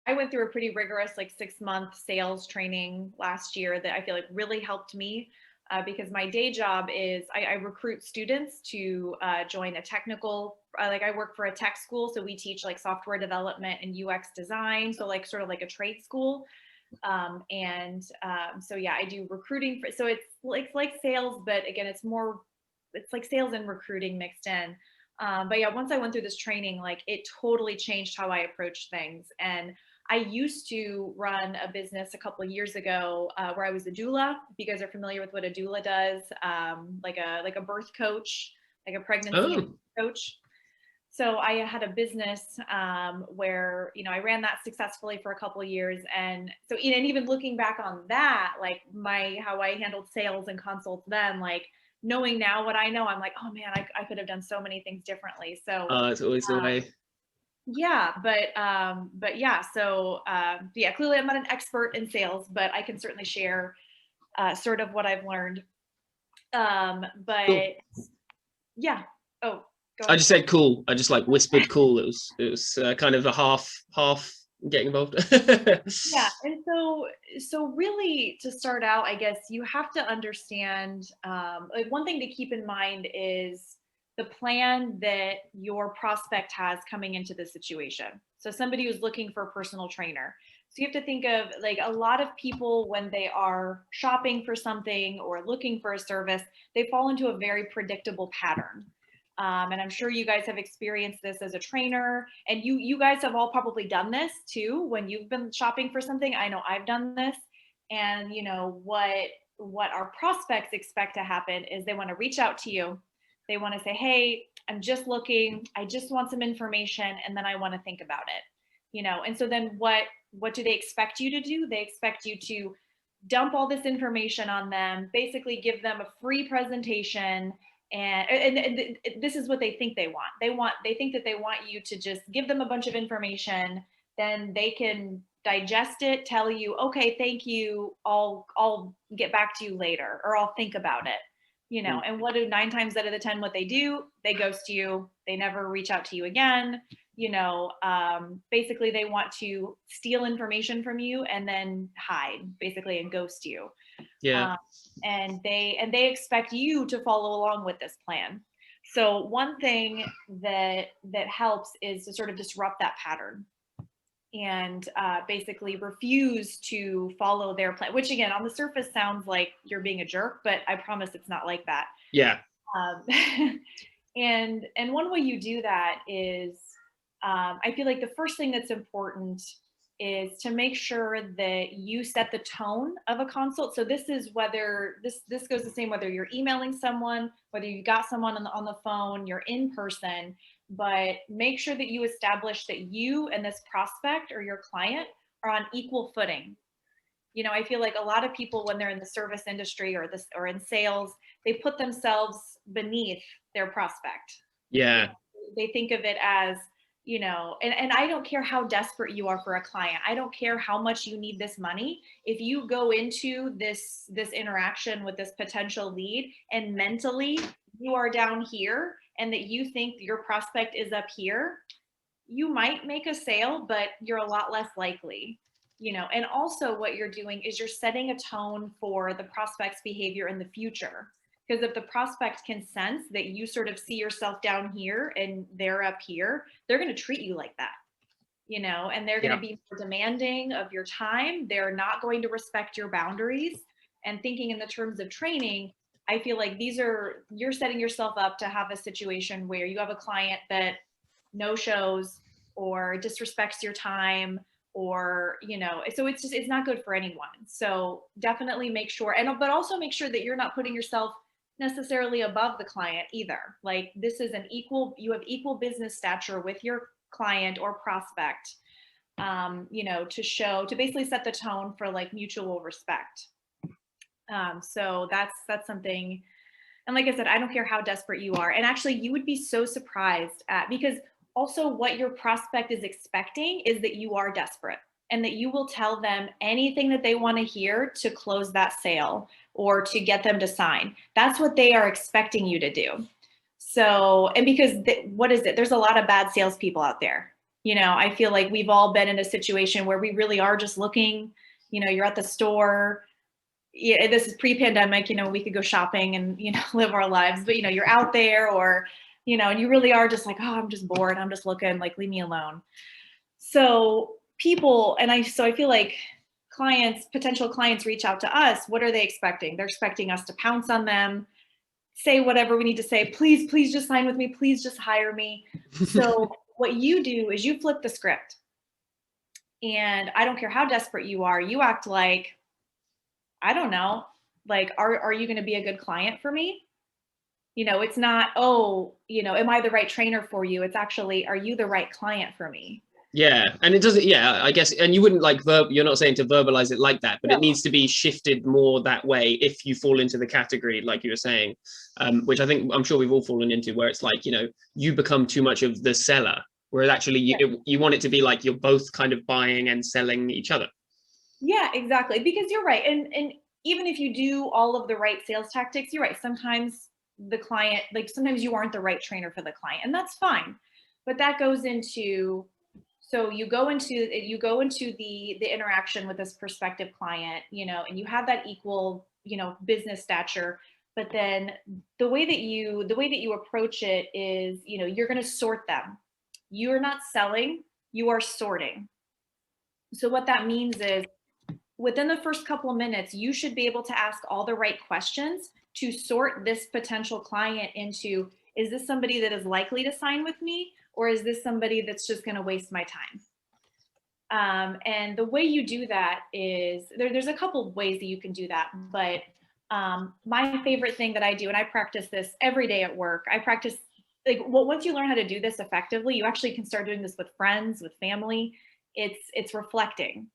I went through a pretty rigorous like 6-month sales training last year that I feel like really helped me because my day job is I recruit students to join a technical, like I work for a tech school. So we teach like software development and UX design. So like sort of like a trade school. So yeah, I do recruiting for, so it's like sales, but again, it's like sales and recruiting mixed in. But yeah, once I went through this training, like it totally changed how I approach things. And I used to run a business a couple of years ago where I was a doula. If you guys are familiar with what a doula does, like a birth coach, like a pregnancy Oh, coach. So I had a business where, I ran that successfully for a couple of years. And so, and even looking back on that, like how I handled sales and consults then, like knowing now what I know, I'm like, oh man, I could have done so many things differently. So it's always the way. yeah, but yeah, so yeah, clearly I'm not an expert in sales, but I can certainly share sort of what I've learned. But Cool. yeah. Oh, go I ahead. just said cool. I just like whispered cool. It was kind of a half getting involved. Yeah, and so really to start out, I guess you have to understand, like one thing to keep in mind is the plan that your prospect has coming into the situation. So somebody who's looking for a personal trainer. So you have to think of like a lot of people when they are shopping for something or looking for a service, they fall into a very predictable pattern. And I'm sure you guys have experienced this as a trainer, and you guys have all probably done this too when you've been shopping for something. I know I've done this, and what our prospects expect to happen is they want to reach out to you. They want to say, "Hey, I'm just looking. I just want some information, and then I want to think about it." And so then what do they expect you to do? They expect you to dump all this information on them, basically give them a free presentation, and this is what they think they want. They think that they want you to just give them a bunch of information, then they can digest it, tell you, okay, thank you, I'll get back to you later, or I'll think about it. And what do 9 times out of the 10 what they do? They ghost you. They never reach out to you again. Basically they want to steal information from you and then hide, basically, and ghost you. Yeah. um, and they expect you to follow along with this plan. So one thing that helps is to sort of disrupt that pattern and basically refuse to follow their plan, which again on the surface sounds like you're being a jerk, but I promise it's not like that. Yeah. um, and one way you do that is, I feel like the first thing that's important is to make sure that you set the tone of a consult. So this is whether this goes the same whether you're emailing someone, whether you got someone on the phone, you're in person, but make sure that you establish that you and this prospect or your client are on equal footing. I feel like a lot of people when they're in the service industry or in sales, they put themselves beneath their prospect. You Yeah. know, they think of it as, and I don't care how desperate you are for a client. I don't care how much you need this money. If you go into this interaction with this potential lead and mentally you are down here and that you think your prospect is up here, you might make a sale, but you're a lot less likely. And also what you're doing is you're setting a tone for the prospect's behavior in the future. Because if the prospect can sense that you sort of see yourself down here and they're up here, they're going to treat you like that, and they're going Yeah. to be more demanding of your time. They're not going to respect your boundaries. And thinking in the terms of training, I feel like you're setting yourself up to have a situation where you have a client that no shows or disrespects your time, or so it's not good for anyone. So definitely make sure, but also make sure that you're not putting yourself necessarily above the client either. Like this is you have equal business stature with your client or prospect, to basically set the tone for like mutual respect. So that's something. And like I said, I don't care how desperate you are. And actually, you would be so surprised because also what your prospect is expecting is that you are desperate and that you will tell them anything that they want to hear to close that sale or to get them to sign. That's what they are expecting you to do. So, and because what is it? There's a lot of bad salespeople out there. You know, I feel like we've all been in a situation where we really are just looking, you know, you're at the store. Yeah, this is pre-pandemic, you know, we could go shopping and, you know, live our lives, but, you know, you're out there, or, you know, and you really are just like, oh, I'm just bored. I'm just looking, like, leave me alone. So people, so I feel like potential clients reach out to us. What are they expecting? They're expecting us to pounce on them, say whatever we need to say. Please, please just sign with me. Please just hire me. So what you do is you flip the script, and I don't care how desperate you are. You act like, I don't know, like, are you going to be a good client for me? You know, it's not, oh, you know, am I the right trainer for you? It's actually, are you the right client for me? Yeah, and it doesn't. Yeah, I guess, and you wouldn't like you're not saying to verbalize it like that, but No. it needs to be shifted more that way if you fall into the category, like you were saying, which I'm sure we've all fallen into, where it's like, you know, you become too much of the seller, whereas actually you want it to be like you're both kind of buying and selling each other. Yeah, exactly. Because you're right. And even if you do all of the right sales tactics, you're right. Sometimes the client, like, sometimes you aren't the right trainer for the client, and that's fine. But that goes into, so you go into the interaction with this prospective client, you know, and you have that equal, you know, business stature. But then the way that you approach it is, you know, you're going to sort them. You're not selling, you are sorting. So what that means is, within the first couple of minutes, you should be able to ask all the right questions to sort this potential client into, is this somebody that is likely to sign with me, or is this somebody that's just going to waste my time? And the way you do that is, there's a couple of ways that you can do that. But my favorite thing that I do, and I practice this every day at work, I practice, like, well, once you learn how to do this effectively, you actually can start doing this with friends, with family. It's reflecting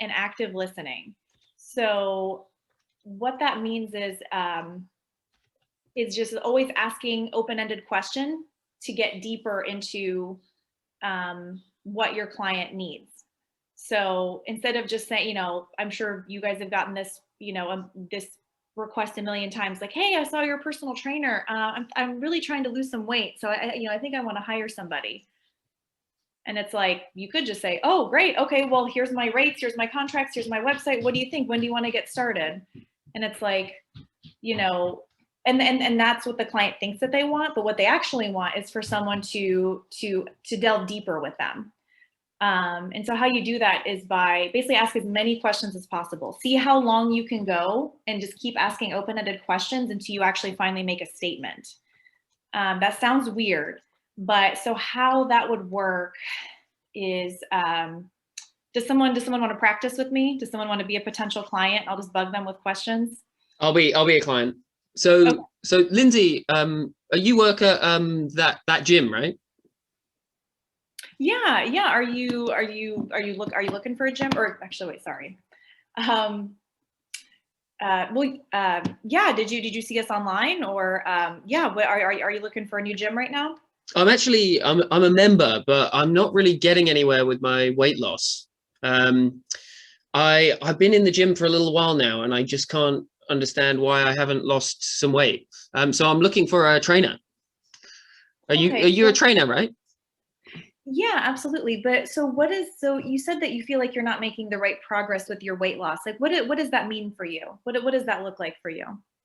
and active listening. So what that means is just always asking open-ended question to get deeper into what your client needs. So instead of just saying, you know, I'm sure you guys have gotten this, you know, this request a million times, like, hey, I saw your personal trainer. I'm really trying to lose some weight, so I think I want to hire somebody. And it's like, you could just say, oh, great. Okay, well, here's my rates, here's my contracts, here's my website. What do you think? When do you want to get started? And it's like, you know, and that's what the client thinks that they want, but what they actually want is for someone to delve deeper with them. And so how you do that is by basically ask as many questions as possible. See how long you can go, and just keep asking open-ended questions until you actually finally make a statement. That sounds weird, but so how that would work is, does someone want to practice with me? Does someone want to be a potential client? I'll just bug them with questions. I'll be a client. So Okay. so Lindsay, you work at that gym, right? Yeah. Are you looking for a gym? Or actually, wait, sorry. Yeah. Did you see us online, or yeah? Are you looking for a new gym right now? I'm a member, but I'm not really getting anywhere with my weight loss. I've been in the gym for a little while now, and I just can't understand why I haven't lost some weight. So I'm looking for a trainer. Are you a trainer, right? Yeah, absolutely. But so you said that you feel like you're not making the right progress with your weight loss. Like, what does that mean for you? What does that look like for you?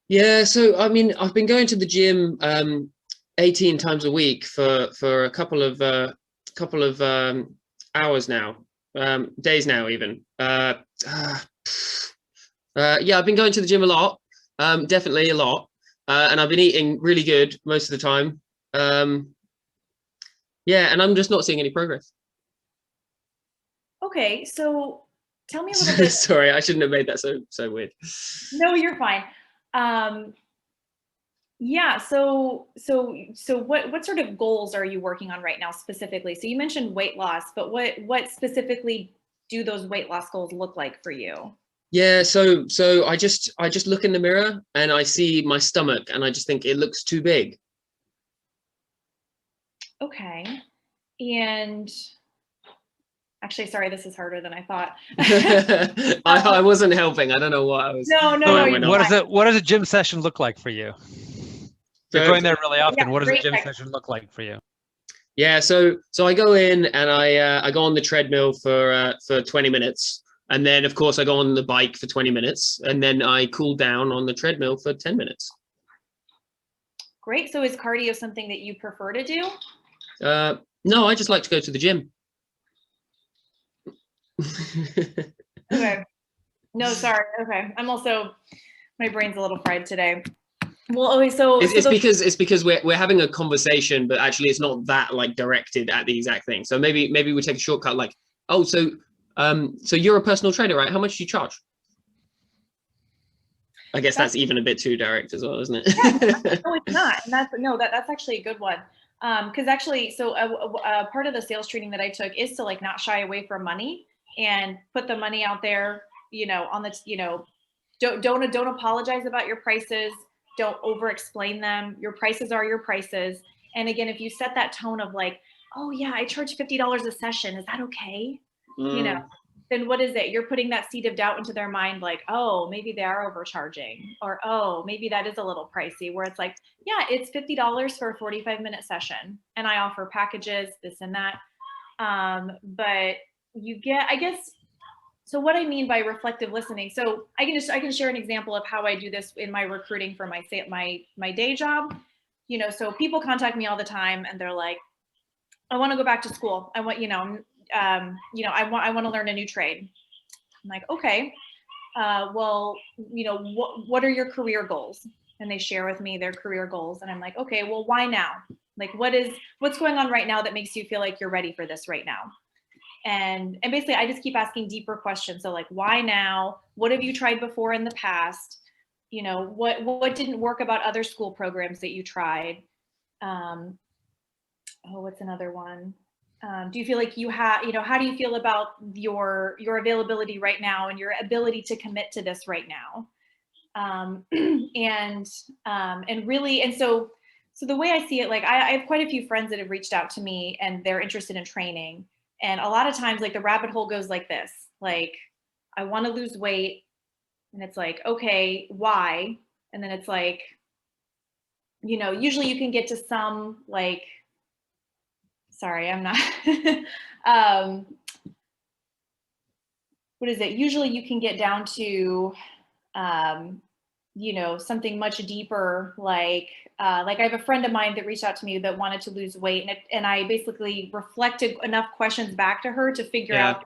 Yeah, so I mean, I've been going to the gym 18 times a week for a couple of hours now, days now even. Yeah, I've been going to the gym a lot, definitely a lot, and I've been eating really good most of the time. Yeah, and I'm just not seeing any progress. Okay, so tell me a little bit. Sorry, I shouldn't have made that so weird. No, you're fine. Yeah, so what sort of goals are you working on right now specifically? So you mentioned weight loss, but what specifically do those weight loss goals look like for you? Yeah, so I just look in the mirror and I see my stomach and I just think it looks too big. Okay. And actually, sorry, this is harder than I thought. I wasn't helping. I don't know what I was. No. What does a gym session look like for you? You're going there really often. Yeah, what does a gym session look like for you? Yeah, so I go in and I go on the treadmill for 20 minutes, and then of course I go on the bike for 20 minutes, and then I cool down on the treadmill for 10 minutes. Great. So is cardio something that you prefer to do? No, I just like to go to the gym. Okay. No, sorry. Okay. I'm also, my brain's a little fried today. Well, okay, so it's because we're having a conversation, but actually it's not that like directed at the exact thing. So maybe we take a shortcut, like, oh, so you're a personal trainer, right? How much do you charge? I guess that's even a bit too direct as well, isn't it? Yeah, no, it's not. And that's actually a good one. Because actually, so a part of the sales training that I took is to like not shy away from money and put the money out there, on the, don't apologize about your prices. Don't over explain them. Your prices are your prices. And again, if you set that tone of like, oh yeah, I charge $50 a session, is that okay? Then what is it? You're putting that seed of doubt into their mind, like, oh, maybe they are overcharging, or oh, maybe that is a little pricey, where it's like, yeah, it's $50 for a 45-minute session. And I offer packages, this and that. But you get, I guess, so what I mean by reflective listening, so I can share an example of how I do this in my recruiting for my day job. So people contact me all the time and they're like, I want to go back to school. I want, I want to learn a new trade. I'm like, okay, well, what are your career goals? And they share with me their career goals. And I'm like, okay, well, why now? Like, what's going on right now that makes you feel like you're ready for this right now? And basically I just keep asking deeper questions. So like, why now? What have you tried before in the past? What didn't work about other school programs that you tried? What's another one? Do you feel like you have, how do you feel about your availability right now and your ability to commit to this right now? And really, and so the way I see it, like I have quite a few friends that have reached out to me and they're interested in training. And a lot of times like the rabbit hole goes like this, like, I want to lose weight. And it's like, okay, why? And then it's like, usually you can get to some like, sorry, I'm not, what is it? Usually you can get down to, something much deeper, like I have a friend of mine that reached out to me that wanted to lose weight, and I basically reflected enough questions back to her to figure out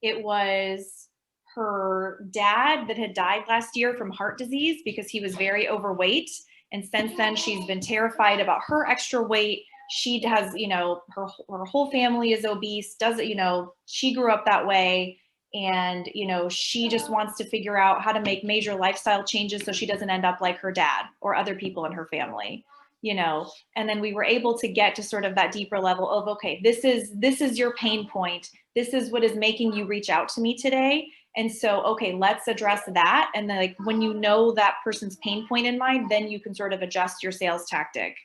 it was her dad that had died last year from heart disease because he was very overweight. And since then, she's been terrified about her extra weight. She has, her whole family is obese, she grew up that way. And, she just wants to figure out how to make major lifestyle changes so she doesn't end up like her dad or other people in her family, and then we were able to get to sort of that deeper level of, okay, this is your pain point. This is what is making you reach out to me today. And so, okay, let's address that. And then like, when you know that person's pain point in mind, then you can sort of adjust your sales tactic.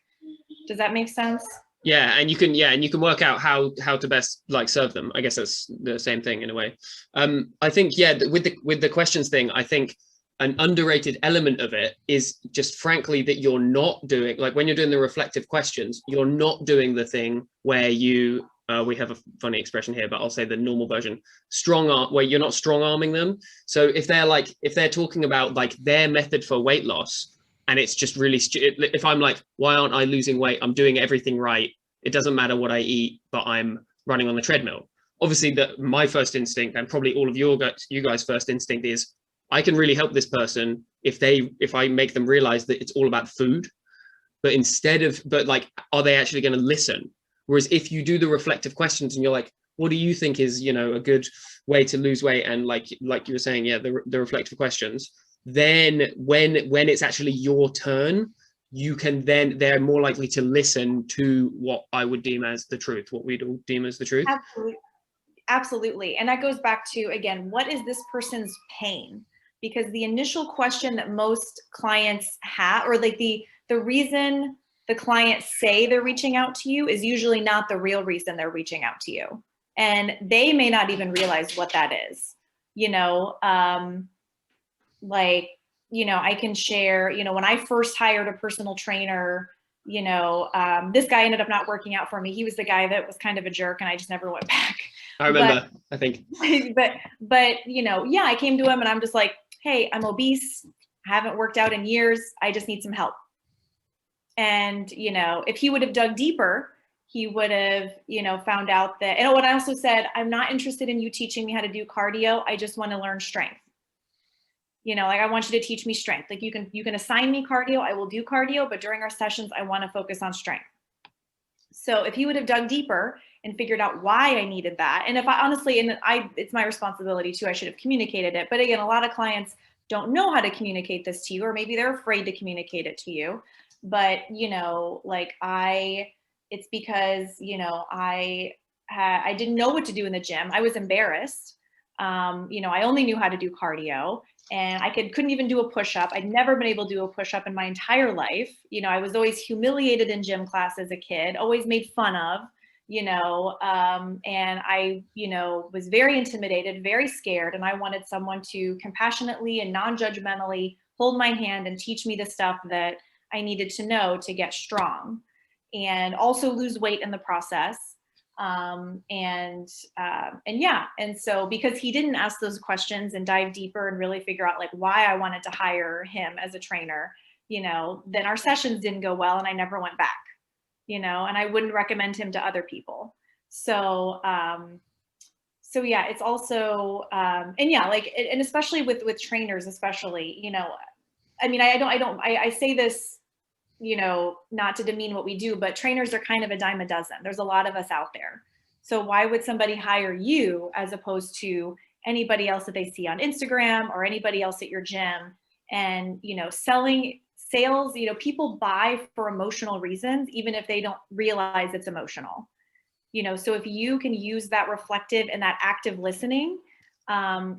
Does that make sense? Yeah, and you can work out how to best like serve them. I guess that's the same thing in a way. I think with the questions thing, I think an underrated element of it is just frankly that you're not doing, like when you're doing the reflective questions, you're not doing the thing where you we have a funny expression here, but I'll say the normal version, strong arm, where you're not strong arming them. So if they're talking about like their method for weight loss, and it's just really if I'm like, why aren't I losing weight? I'm doing everything right. It doesn't matter what I eat, but I'm running on the treadmill. Obviously, my first instinct, and probably all of you guys' first instinct, is I can really help this person if I make them realize that it's all about food. But like, are they actually going to listen? Whereas if you do the reflective questions and you're like, what do you think is, a good way to lose weight? And like you were saying, yeah, the reflective questions, then when it's actually your turn, they're more likely to listen to what I would deem as the truth, what we'd all deem as the truth. Absolutely. And that goes back to, again, what is this person's pain? Because the initial question that most clients have, or like the reason the clients say they're reaching out to you is usually not the real reason they're reaching out to you. And they may not even realize what that is, I can share, when I first hired a personal trainer, this guy ended up not working out for me. He was the guy that was kind of a jerk and I just never went back. I remember, I think. But, yeah, I came to him and I'm just like, hey, I'm obese. I haven't worked out in years. I just need some help. And, if he would have dug deeper, he would have, found out that, and what I also said, I'm not interested in you teaching me how to do cardio. I just want to learn strength. Like I want you to teach me strength. Like you can assign me cardio. I will do cardio, but during our sessions, I want to focus on strength. So if he would have dug deeper and figured out why I needed that, and if I honestly, it's my responsibility too, I should have communicated it. But again, a lot of clients don't know how to communicate this to you, or maybe they're afraid to communicate it to you. But, it's because, I didn't know what to do in the gym. I was embarrassed. I only knew how to do cardio and I couldn't even do a push-up. I'd never been able to do a push-up in my entire life. I was always humiliated in gym class as a kid, always made fun of, and I, was very intimidated, very scared. And I wanted someone to compassionately and non-judgmentally hold my hand and teach me the stuff that I needed to know to get strong and also lose weight in the process. And so because he didn't ask those questions and dive deeper and really figure out like why I wanted to hire him as a trainer, then our sessions didn't go well and I never went back, and I wouldn't recommend him to other people. So yeah, it's also, and especially with trainers, especially, I say this, not to demean what we do, but trainers are kind of a dime a dozen. There's a lot of us out there. So why would somebody hire you as opposed to anybody else that they see on Instagram or anybody else at your gym? And, sales, people buy for emotional reasons, even if they don't realize it's emotional. So if you can use that reflective and that active listening,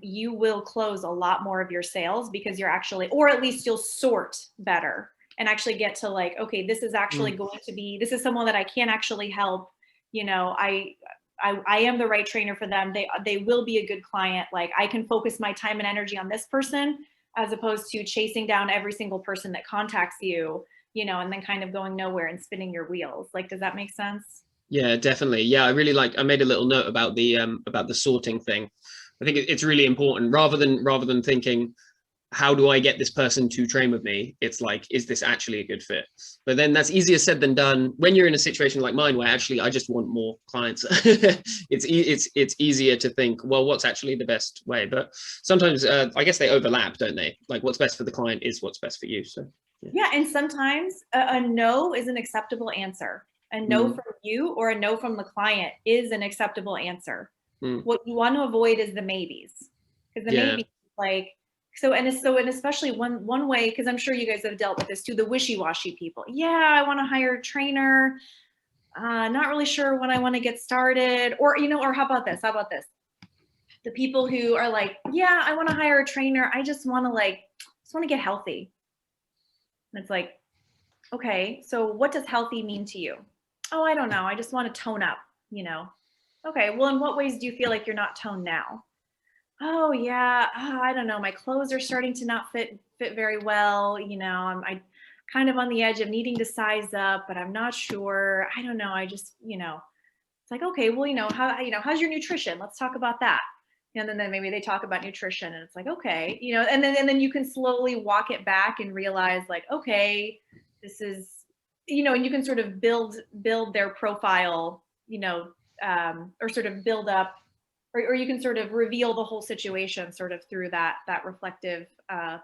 you will close a lot more of your sales because you're actually, or at least you'll sort better and actually get to like, okay, this is actually going to be, this is someone that I can actually help. I am the right trainer for them. They will be a good client. Like I can focus my time and energy on this person as opposed to chasing down every single person that contacts you, and then kind of going nowhere and spinning your wheels. Like, does that make sense? Yeah, definitely. Yeah, I made a little note about the sorting thing. I think it's really important rather than thinking, how do I get this person to train with me? It's like, is this actually a good fit? But then that's easier said than done when you're in a situation like mine, where actually I just want more clients. It's easier to think, well, what's actually the best way? But sometimes I guess they overlap, don't they? Like what's best for the client is what's best for you. So yeah, and sometimes a no is an acceptable answer. A no from you or a no from the client is an acceptable answer. What you want to avoid is the maybes, because the maybes, like, and especially one way, because I'm sure you guys have dealt with this too, the wishy-washy people. Yeah, I want to hire a trainer. Not really sure when I want to get started. Or, or how about this? The people who are like, yeah, I want to hire a trainer. I just want to get healthy. And it's like, okay, so what does healthy mean to you? Oh, I don't know. I just want to tone up, Okay, well, in what ways do you feel like you're not toned now? Oh yeah, I don't know. My clothes are starting to not fit very well. I'm kind of on the edge of needing to size up, but I'm not sure. I don't know. I just, it's like, okay, well, how's your nutrition? Let's talk about that. And then maybe they talk about nutrition and it's like, okay, and then you can slowly walk it back and realize like, okay, this is, and you can sort of build their profile, or sort of build up, or you can sort of reveal the whole situation sort of through that reflective,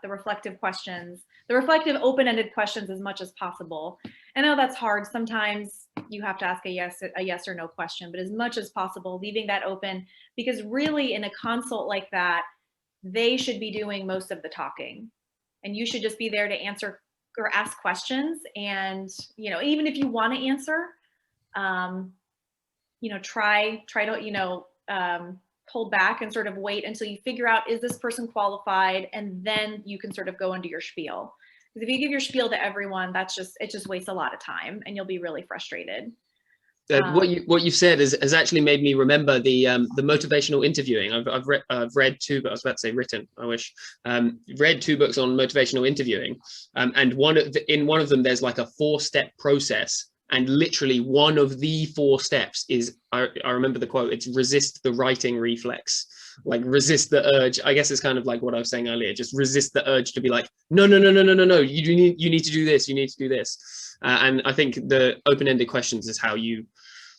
the reflective questions, the reflective open-ended questions as much as possible. I know that's hard. Sometimes you have to ask a yes or no question, but as much as possible, leaving that open, because really in a consult like that, they should be doing most of the talking and you should just be there to answer or ask questions. And, even if you want to answer, try to, hold back and sort of wait until you figure out, is this person qualified? And then you can sort of go into your spiel. Because if you give your spiel to everyone, it just wastes a lot of time and you'll be really frustrated. What you've said has actually made me remember the motivational interviewing. I've read two, but I was about to say written. I wish read two books on motivational interviewing, and in one of them there's like a 4-step process, and literally one of the 4 steps is I remember the quote. It's resist the writing reflex, like resist the urge. I guess it's kind of like what I was saying earlier. Just resist the urge to be like, no, no, no, no, no, no, no. You need to do this. You need to do this. And I think the open-ended questions is how you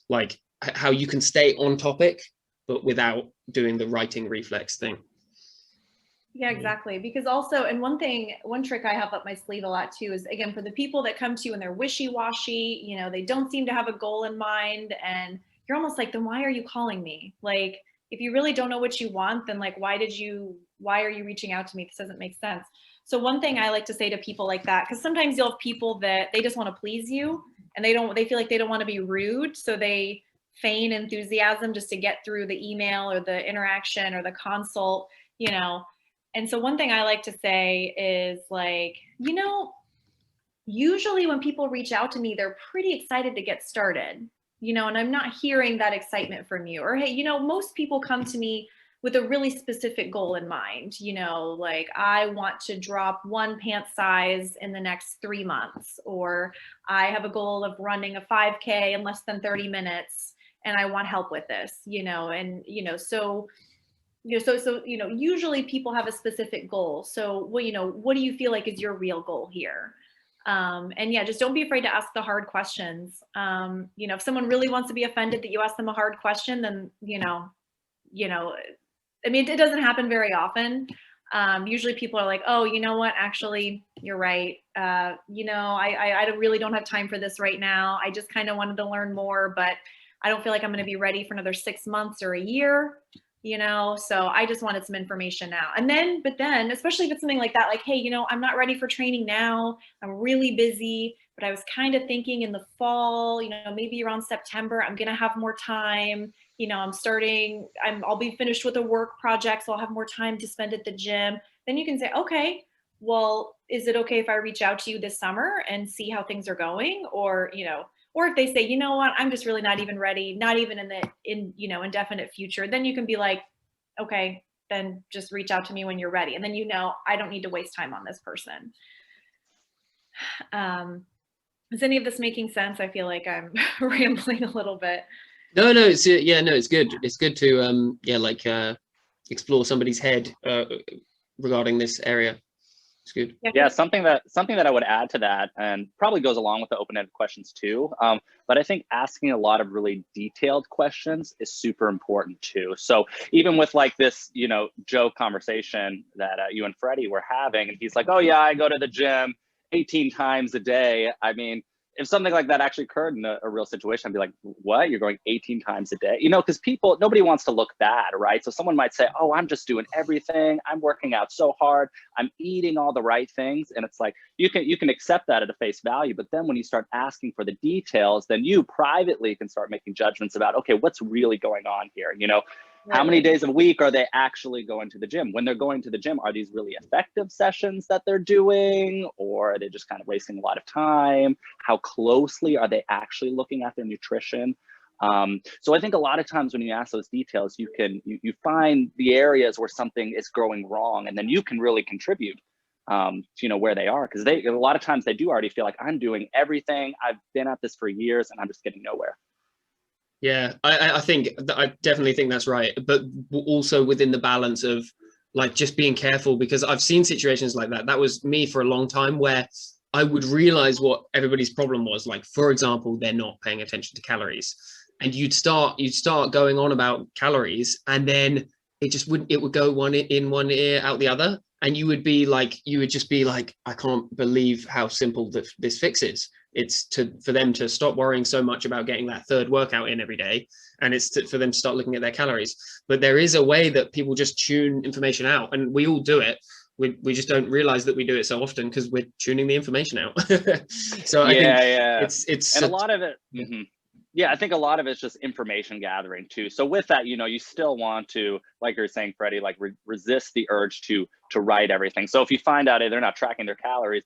can stay on topic, but without doing the writing reflex thing. Yeah, exactly. Because also, and one trick I have up my sleeve a lot too is, again, for the people that come to you and they're wishy-washy, you know, they don't seem to have a goal in mind, and you're almost like, then why are you calling me? Like, if you really don't know what you want, then like, why are you reaching out to me? This doesn't make sense. So one thing I like to say to people like that, because sometimes you'll have people that they just want to please you, and they feel like they don't want to be rude, so they feign enthusiasm just to get through the email or the interaction or the consult, you know. And so one thing I like to say is like, you know, usually when people reach out to me, they're pretty excited to get started, you know, and I'm not hearing that excitement from you. Or, hey, you know, most people come to me with a really specific goal in mind, you know, like I want to drop 1 pant size in the next 3 months, or I have a goal of running a 5K in less than 30 minutes and I want help with this, you know, and, you know, so usually people have a specific goal. So, well, you know, what do you feel like is your real goal here? And yeah, just don't be afraid to ask the hard questions. You know, if someone really wants to be offended that you ask them a hard question, then, you know, I mean, it doesn't happen very often. Usually people are like, oh, you know what, actually, you're right. You know, I really don't have time for this right now. I just kind of wanted to learn more, but I don't feel like I'm going to be ready for another 6 months or a year, you know, so I just wanted some information now. But then, especially if it's something like that, like, hey, you know, I'm not ready for training now. I'm really busy, but I was kind of thinking in the fall, you know, maybe around September, I'm going to have more time. You know, I'll be finished with a work project, so I'll have more time to spend at the gym. Then you can say, okay, well, is it okay if I reach out to you this summer and see how things are going? Or, you know, or if they say, you know what, I'm just really not even ready, not even in you know, indefinite future, then you can be like, okay, then just reach out to me when you're ready. And then, you know, I don't need to waste time on this person. Is any of this making sense? I feel like I'm rambling a little bit. No, it's it's good. It's good to explore somebody's head regarding this area. It's good. Yeah, something that I would add to that, and probably goes along with the open-ended questions too. But I think asking a lot of really detailed questions is super important too. So even with like this, you know, joke conversation that you and Freddie were having, and he's like, "Oh yeah, I go to the gym 18 times a day." I mean, if something like that actually occurred in a real situation, I'd be like, what? You're going 18 times a day? You know, because nobody wants to look bad, right? So someone might say, oh, I'm just doing everything. I'm working out so hard. I'm eating all the right things. And it's like, you can accept that at a face value. But then when you start asking for the details, then you privately can start making judgments about, okay, what's really going on here? You know, how many days a week are they actually going to the gym? When they're going to the gym, are these really effective sessions that they're doing? Or are they just kind of wasting a lot of time? How closely are they actually looking at their nutrition? So I think a lot of times when you ask those details, you find the areas where something is going wrong, and then you can really contribute to, you know, where they are. Because a lot of times they do already feel like, I'm doing everything. I've been at this for years and I'm just getting nowhere. Yeah, I definitely think that's right, but also within the balance of like just being careful, because I've seen situations like that. That was me for a long time, where I would realize what everybody's problem was. Like, for example, they're not paying attention to calories, and you'd start going on about calories, and then it would go one ear out the other, and you would just be like, I can't believe how simple this fix is. It's for them to stop worrying so much about getting that third workout in every day, and it's for them to start looking at their calories. But there is a way that people just tune information out, and we all do it. We just don't realize that we do it so often because we're tuning the information out. So I think it's and a lot of it. Mm-hmm. Yeah, I think a lot of it's just information gathering too. So with that, you know, you still want to, like you're saying, Freddie, like resist the urge to write everything. So if you find out, hey, they're not tracking their calories,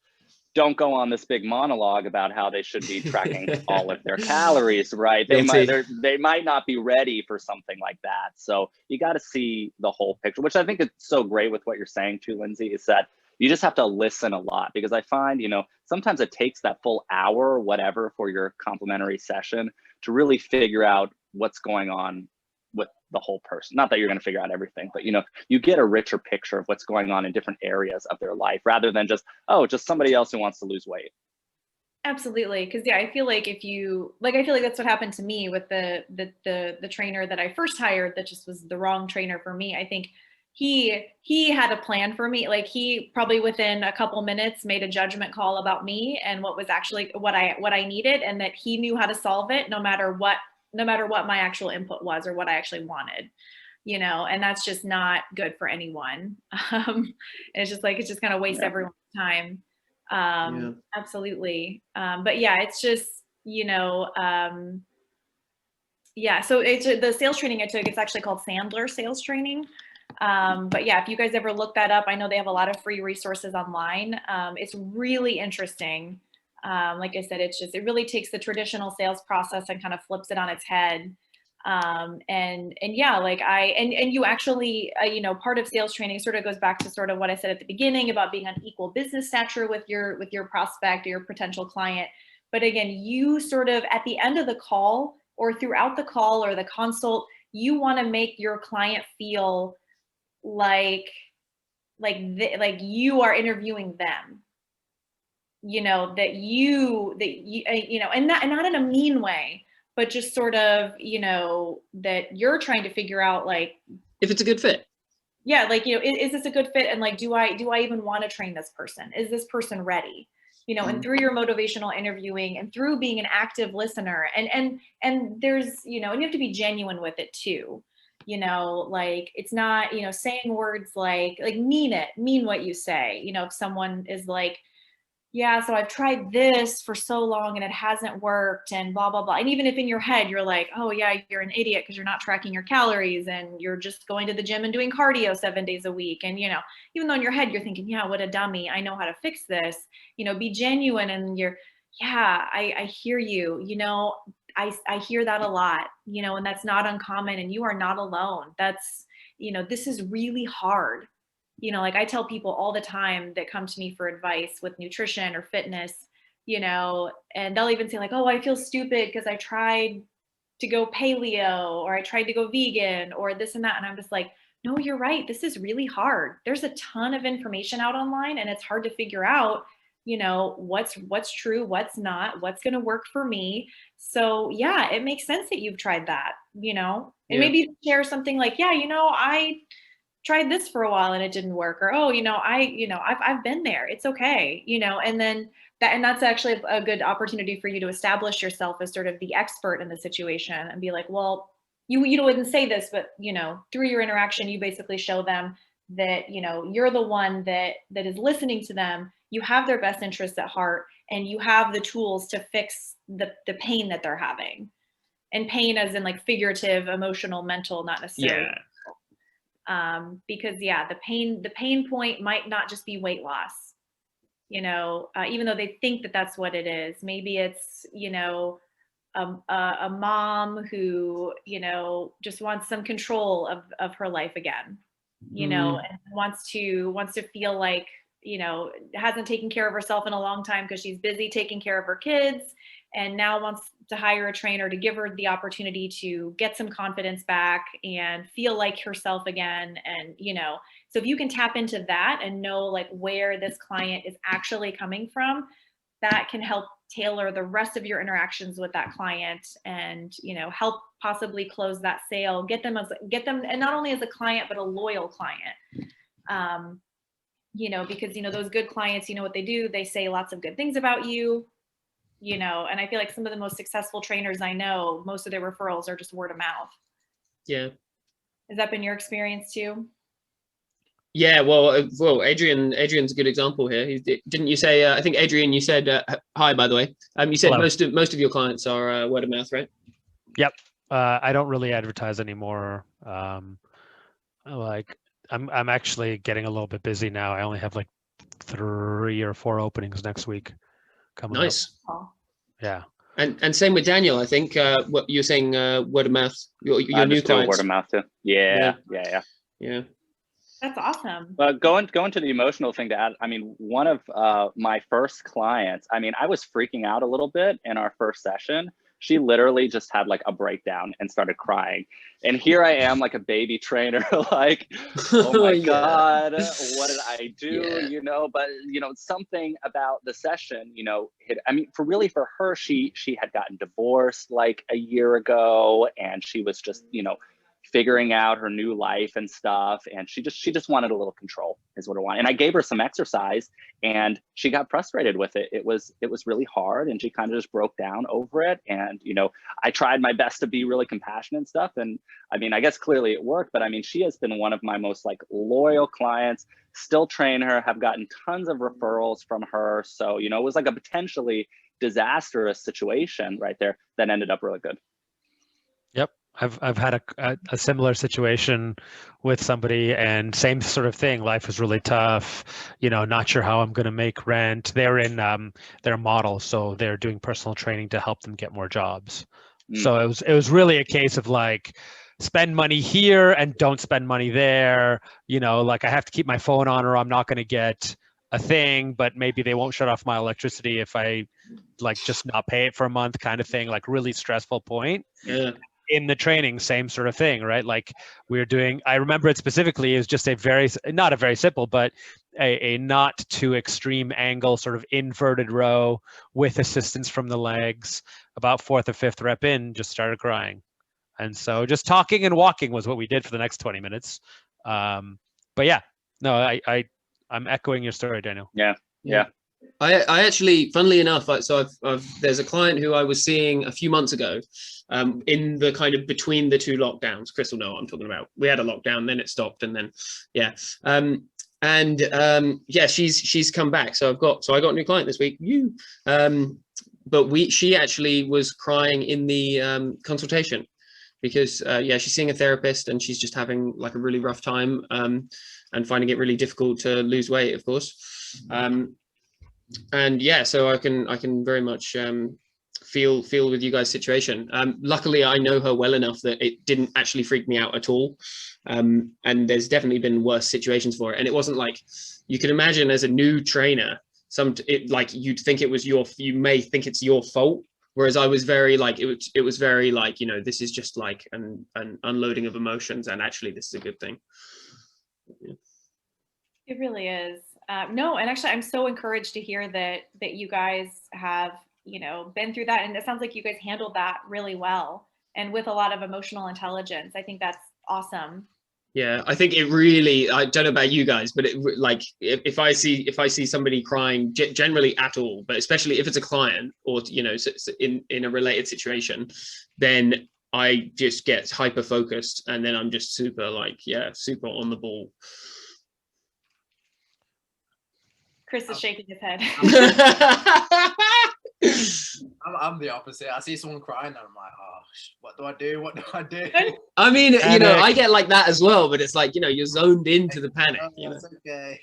don't go on this big monologue about how they should be tracking all of their calories, right? Guilty. They might not be ready for something like that. So you got to see the whole picture, which I think is so great with what you're saying too, Lindsay, is that you just have to listen a lot, because I find, sometimes it takes that full hour or whatever for your complimentary session to really figure out what's going on with the whole person. Not that you're going to figure out everything, but you get a richer picture of what's going on in different areas of their life, rather than just somebody else who wants to lose weight. Absolutely. Because I feel like I feel like that's what happened to me with the trainer that I first hired, that just was the wrong trainer for me. I think he had a plan for me. Like, he probably within a couple minutes made a judgment call about me and what was actually what I needed, and that he knew how to solve it no matter what my actual input was or what I actually wanted. And that's just not good for anyone. It's just kind of wastes everyone's time. Absolutely. But yeah, it's just, yeah, so it's the sales training I took, it's actually called Sandler sales training. But yeah, if you guys ever look that up, I know they have a lot of free resources online. It's really interesting. Like I said, it really takes the traditional sales process and kind of flips it on its head. And yeah, like and you actually, part of sales training sort of goes back to sort of what I said at the beginning about being on equal business stature with your prospect or your potential client. But again, you sort of at the end of the call or throughout the call or the consult, you want to make your client feel like you are interviewing them, that you and not in a mean way, but just sort of, that you're trying to figure out, like, if it's a good fit. Yeah, like, is this a good fit? And like, do I even want to train this person? Is this person ready? And through your motivational interviewing and through being an active listener, and there's, and you have to be genuine with it too. Like, it's not, saying words like mean what you say. If someone is like, yeah, so I've tried this for so long and it hasn't worked and blah, blah, blah. And even if in your head, you're like, oh yeah, you're an idiot because you're not tracking your calories and you're just going to the gym and doing cardio 7 days a week. And, even though in your head, you're thinking, yeah, what a dummy, I know how to fix this, be genuine. And yeah, I hear you, I hear that a lot, and that's not uncommon, and you are not alone. That's, this is really hard. Like, I tell people all the time that come to me for advice with nutrition or fitness, and they'll even say like, oh, I feel stupid because I tried to go paleo or I tried to go vegan or this and that. And I'm just like, no, you're right. This is really hard. There's a ton of information out online and it's hard to figure out, what's true, what's not, what's going to work for me. So yeah, it makes sense that you've tried that, and maybe share something like, yeah, I tried this for a while and it didn't work, or, oh, I've been there, it's okay, and then that's actually a good opportunity for you to establish yourself as sort of the expert in the situation and be like, well, you wouldn't say this, but through your interaction, you basically show them that, you're the one that is listening to them, you have their best interests at heart, and you have the tools to fix the pain that they're having, and pain as in like figurative, emotional, mental, not necessarily. Yeah. Because yeah, the pain point might not just be weight loss, even though they think that that's what it is. Maybe it's, a mom who, just wants some control of her life again, and wants to feel like, hasn't taken care of herself in a long time because she's busy taking care of her kids, and now wants to hire a trainer to give her the opportunity to get some confidence back and feel like herself again. And, so if you can tap into that and know like where this client is actually coming from, that can help tailor the rest of your interactions with that client and, help possibly close that sale, get them and not only as a client, but a loyal client. Because, those good clients, what they do, they say lots of good things about you, and I feel like some of the most successful trainers I know, most of their referrals are just word of mouth. Yeah. Has that been your experience too? Yeah, well, Adrian's a good example here. Didn't you say? I think Adrian, you said hi. By the way, you said hello. most of your clients are word of mouth, right? Yep. I don't really advertise anymore. I'm actually getting a little bit busy now. I only have like 3 or 4 openings next week coming up. Nice. Oh. Yeah. And same with Daniel, I think. What you're saying, word of mouth. Your new Just do clients. word of mouth too. Yeah. That's awesome. But going to the emotional thing to add, I mean, one of my first clients, I mean, I was freaking out a little bit in our first session. She literally just had like a breakdown and started crying. And here I am like a baby trainer, like, oh my God, what did I do? You know, but you know, something about the session, you know, I mean, for her, she had gotten divorced like a year ago, and she was just, you know, figuring out her new life and stuff, and she just wanted a little control is what I wanted. And I gave her some exercise, and she got frustrated with it. It was really hard, and she kind of just broke down over it. And you know, I tried my best to be really compassionate and stuff, and I mean, I guess clearly it worked. But I mean, she has been one of my most like loyal clients. Still train her, have gotten tons of referrals from her. So you know, it was like a potentially disastrous situation right there that ended up really good. Yep. I've had a similar situation with somebody, and same sort of thing. Life was really tough, you know, not sure how I'm going to make rent. They're in their model, so they're doing personal training to help them get more jobs. So it was really a case of like, spend money here and don't spend money there. You know, like I have to keep my phone on or I'm not going to get a thing, but maybe they won't shut off my electricity if I like just not pay it for a month, kind of thing. Like really stressful point. Yeah. In the training, same sort of thing, right? Like we were doing, I remember it specifically, it was just not a very simple, but a not too extreme angle, sort of inverted row with assistance from the legs. About 4th or 5th rep in, just started crying. And so just talking and walking was what we did for the next 20 minutes. But yeah, no, I'm echoing your story, Daniel. Yeah. I actually, funnily enough, so there's a client who I was seeing a few months ago, in the kind of between the 2 lockdowns. Chris will know what I'm talking about. We had a lockdown, then it stopped, and then she's come back. So I got a new client this week. But she actually was crying in the consultation because she's seeing a therapist and she's just having like a really rough time and finding it really difficult to lose weight, of course. And yeah, so I can very much feel with you guys' situation. Luckily, I know her well enough that it didn't actually freak me out at all. And there's definitely been worse situations for it. And it wasn't like, you can imagine as a new trainer, like you'd think you may think it's your fault. Whereas I was very like, it was very like, you know, this is just like an unloading of emotions, and actually this is a good thing. Yeah. It really is. No, and actually, I'm so encouraged to hear that you guys have, you know, been through that, and it sounds like you guys handled that really well and with a lot of emotional intelligence. I think that's awesome. Yeah, I think it really, I don't know about you guys, but it like if I see somebody crying generally at all, but especially if it's a client or, you know, in a related situation, then I just get hyper focused, and then I'm just super on the ball. Chris is shaking his head. I'm the opposite. I see someone crying and I'm like, oh, what do I do? What do I do? I mean, you know, I get like that as well, but it's like, you know, you're zoned into the panic. Oh, that's okay.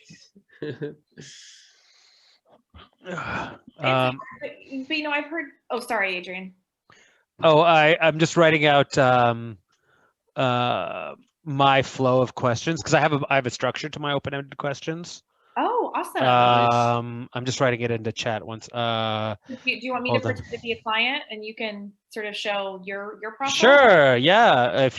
But you know, I've heard. Oh, sorry, Adrian. Oh, I'm just writing out my flow of questions because I have a structure to my open-ended questions. Oh, awesome. I'm just writing it into chat once. Do you want me to pretend to be a client and you can sort of show your process? Sure. Yeah. If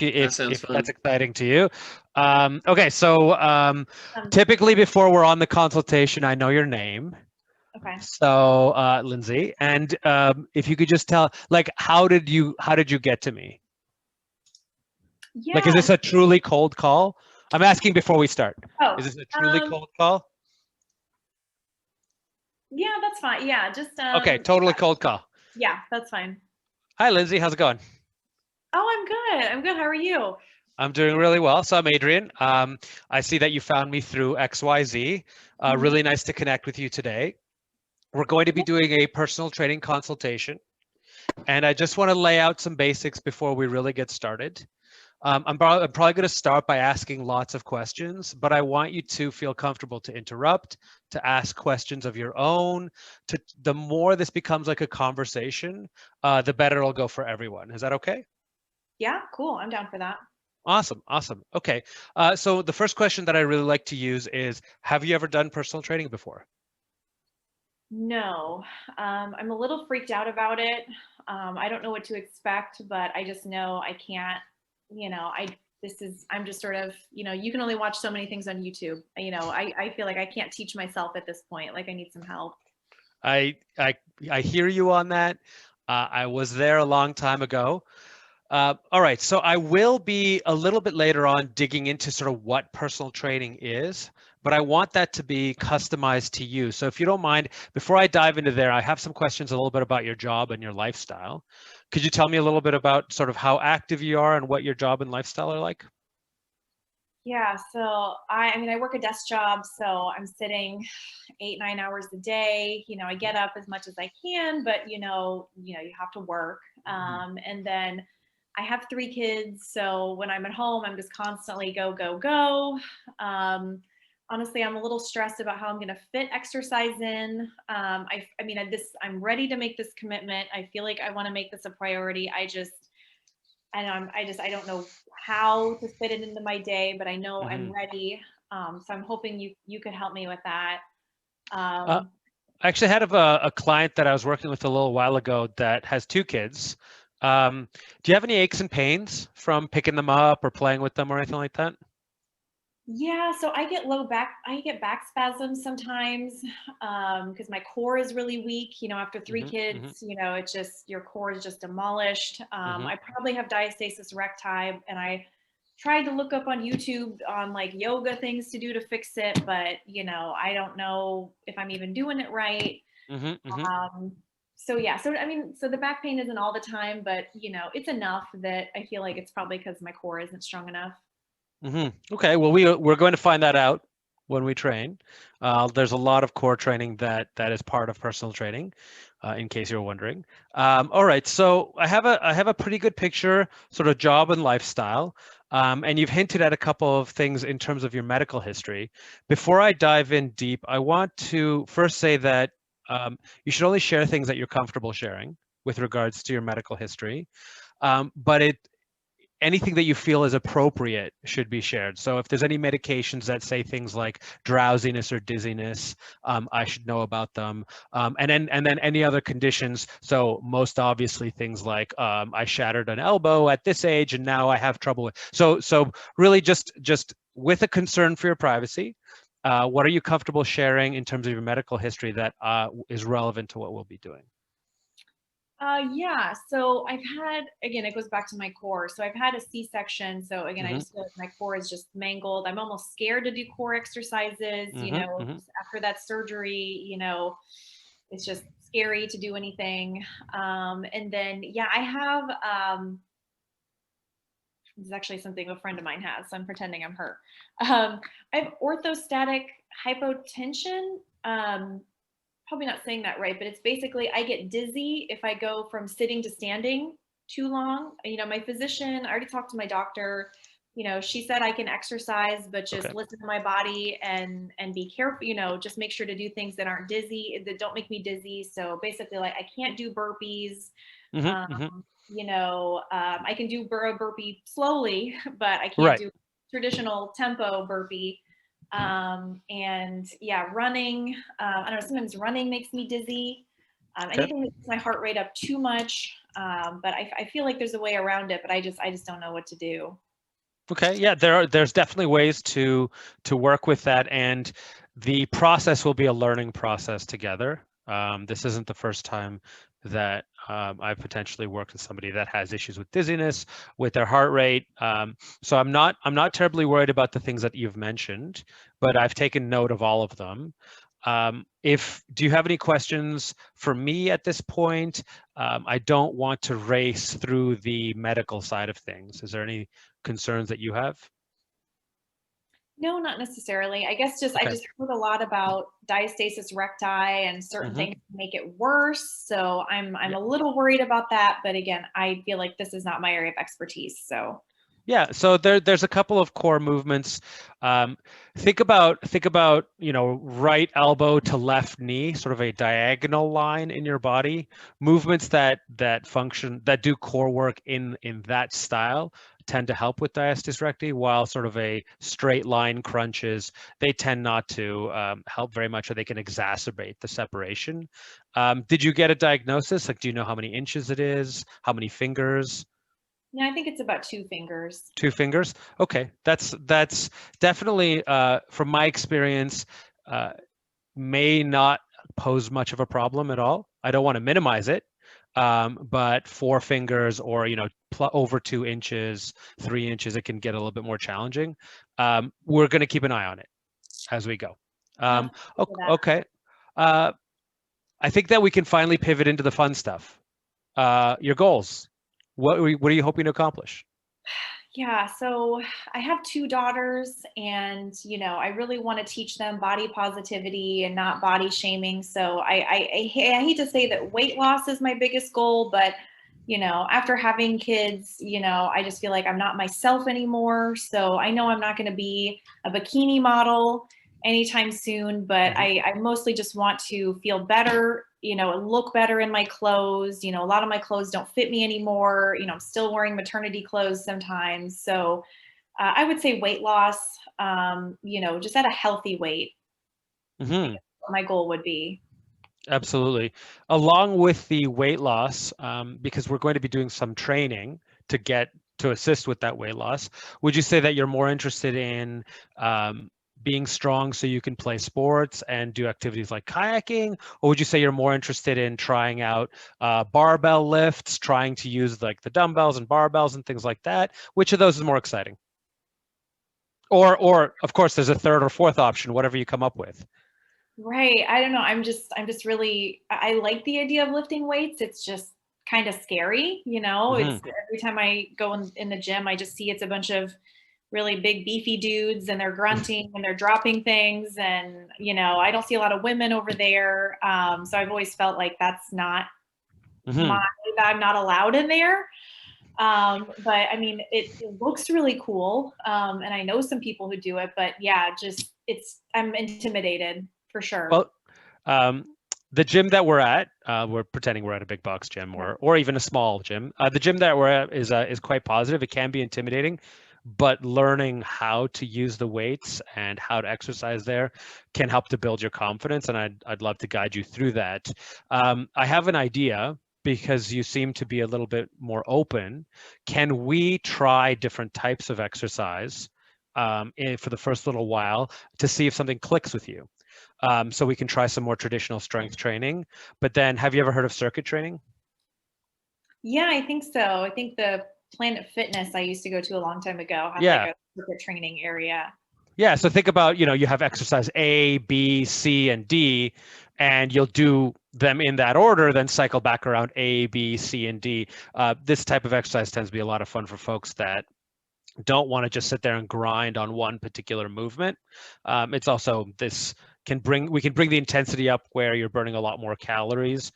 that's exciting to you. Okay. So typically before we're on the consultation, I know your name. Okay. So Lindsay, and if you could just tell, like, how did you get to me? Yeah. Like, is this a truly cold call? I'm asking before we start. Oh, is this a truly cold call? Yeah, that's fine. Yeah, just okay, totally cold call. Yeah, that's fine. Hi, Lindsay. How's it going? Oh, I'm good. I'm good. How are you? I'm doing really well. So I'm Adrian. I see that you found me through XYZ. Really nice to connect with you today. We're going to be doing a personal training consultation, and I just want to lay out some basics before we really get started. I'm probably going to start by asking lots of questions, but I want you to feel comfortable to interrupt, to ask questions of your own. The more this becomes like a conversation, the better it'll go for everyone. Is that okay? Yeah, cool. I'm down for that. Awesome, awesome. Okay, so the first question that I really like to use is, have you ever done personal training before? No, I'm a little freaked out about it. I don't know what to expect, but I just know I can't, I'm just sort of, you can only watch so many things on YouTube. I feel like I can't teach myself at this point. Like I need some help. I hear you on that. I was there a long time ago. All right, so I will be a little bit later on digging into sort of what personal training is, but I want that to be customized to you. So if you don't mind, before I dive into there, I have some questions a little bit about your job and your lifestyle. Could you tell me a little bit about sort of how active you are and what your job and lifestyle are like? Yeah, so I mean, I work a desk job, so I'm sitting 8, 9 hours a day. I get up as much as I can, but you have to work. And then I have 3 kids, so when I'm at home, I'm just constantly go, go, go. Honestly, I'm a little stressed about how I'm going to fit exercise in. I'm ready to make this commitment. I feel like I want to make this a priority. I don't know how to fit it into my day, but I know I'm ready. So I'm hoping you could help me with that. I actually had a client that I was working with a little while ago that has 2 kids. Do you have any aches and pains from picking them up or playing with them or anything like that? Yeah, so I get back spasms sometimes because my core is really weak. After 3 kids, it's just your core is just demolished. I probably have diastasis recti, and I tried to look up on YouTube on like yoga things to do to fix it, but I don't know if I'm even doing it right. So yeah, so the back pain isn't all the time, but it's enough that I feel like it's probably because my core isn't strong enough. Okay, well, we're going to find that out when we train. There's a lot of core training that is part of personal training, in case you're wondering. All right, so I have a pretty good picture, sort of job and lifestyle, and you've hinted at a couple of things in terms of your medical history. Before I dive in deep, I want to first say that you should only share things that you're comfortable sharing with regards to your medical history, but anything that you feel is appropriate should be shared. So if there's any medications that say things like drowsiness or dizziness, I should know about them. And then any other conditions. So most obviously things like I shattered an elbow at this age and now I have trouble with. So really just with a concern for your privacy, what are you comfortable sharing in terms of your medical history that is relevant to what we'll be doing? Yeah, so again, it goes back to my core. So I've had a C-section. So again, I just feel like my core is just mangled. I'm almost scared to do core exercises, after that surgery, it's just scary to do anything. And then, yeah, I have, this is actually something a friend of mine has, so I'm pretending I'm her. I have orthostatic hypotension. Probably not saying that right, but it's basically I get dizzy if I go from sitting to standing too long. My physician, I already talked to my doctor. She said I can exercise, but just listen to my body and be careful. Just make sure to do things that aren't dizzy, that don't make me dizzy. So basically, like I can't do burpees. I can do a burpee slowly, but I can't do traditional tempo burpee. And yeah, running, I don't know, sometimes running makes me dizzy. Anything that gets my heart rate up too much. But I feel like there's a way around it, but I just don't know what to do. Okay, yeah, there's definitely ways to work with that, and the process will be a learning process together. This isn't the first time that I've potentially worked with somebody that has issues with dizziness, with their heart rate. So I'm not terribly worried about the things that you've mentioned, but I've taken note of all of them. Do you have any questions for me at this point? I don't want to race through the medical side of things. Is there any concerns that you have? No, not necessarily. I guess I just heard a lot about diastasis recti and certain things make it worse. So I'm a little worried about that. But again, I feel like this is not my area of expertise. So Yeah, so there's a couple of core movements. Think about right elbow to left knee, sort of a diagonal line in your body. Movements that function, that do core work in that style tend to help with diastasis recti, while sort of a straight line crunches, they tend not to help very much, or they can exacerbate the separation. Did you get a diagnosis? Like, do you know how many inches it is? How many fingers? Yeah, I think it's about 2 fingers. 2 fingers. Okay, that's definitely from my experience, may not pose much of a problem at all. I don't want to minimize it, but 4 fingers, or over 2 inches, 3 inches, it can get a little bit more challenging. We're going to keep an eye on it as we go. Okay. I think that we can finally pivot into the fun stuff. Your goals. What are you hoping to accomplish? Yeah, so I have 2 daughters, and I really want to teach them body positivity and not body shaming. So I hate to say that weight loss is my biggest goal, but after having kids, I just feel like I'm not myself anymore. So I know I'm not going to be a bikini model anytime soon, but I mostly just want to feel better, and look better in my clothes. A lot of my clothes don't fit me anymore. I'm still wearing maternity clothes sometimes. So I would say weight loss, just at a healthy weight. My goal would be. Absolutely. Along with the weight loss, because we're going to be doing some training to assist with that weight loss, would you say that you're more interested in being strong so you can play sports and do activities like kayaking, or would you say you're more interested in trying out barbell lifts, trying to use like the dumbbells and barbells and things like that? Which of those is more exciting? Or of course, there's a third or fourth option, whatever you come up with. Right. I don't know. I'm just really, I like the idea of lifting weights. It's just kind of scary, It's every time I go in the gym, I just see it's a bunch of really big beefy dudes, and they're grunting and they're dropping things, and I don't see a lot of women over there. So I've always felt like that's not that I'm not allowed in there. But I mean, it looks really cool, and I know some people who do it, but yeah, just I'm intimidated for sure. Well, the gym that we're at, we're pretending we're at a big box gym or even a small gym. The gym that we're at is quite positive. It can be intimidating, but learning how to use the weights and how to exercise there can help to build your confidence. And I'd love to guide you through that. I have an idea, because you seem to be a little bit more open. Can we try different types of exercise for the first little while to see if something clicks with you? So we can try some more traditional strength training. But then, have you ever heard of circuit training? Yeah, I think so. I think the Planet Fitness I used to go to a long time ago had Yeah. like a circuit training area. Yeah, so think about, you have exercise A, B, C, and D, and you'll do them in that order, then cycle back around A, B, C, and D. This type of exercise tends to be a lot of fun for folks that don't want to just sit there and grind on one particular movement. It's also, we can bring the intensity up where you're burning a lot more calories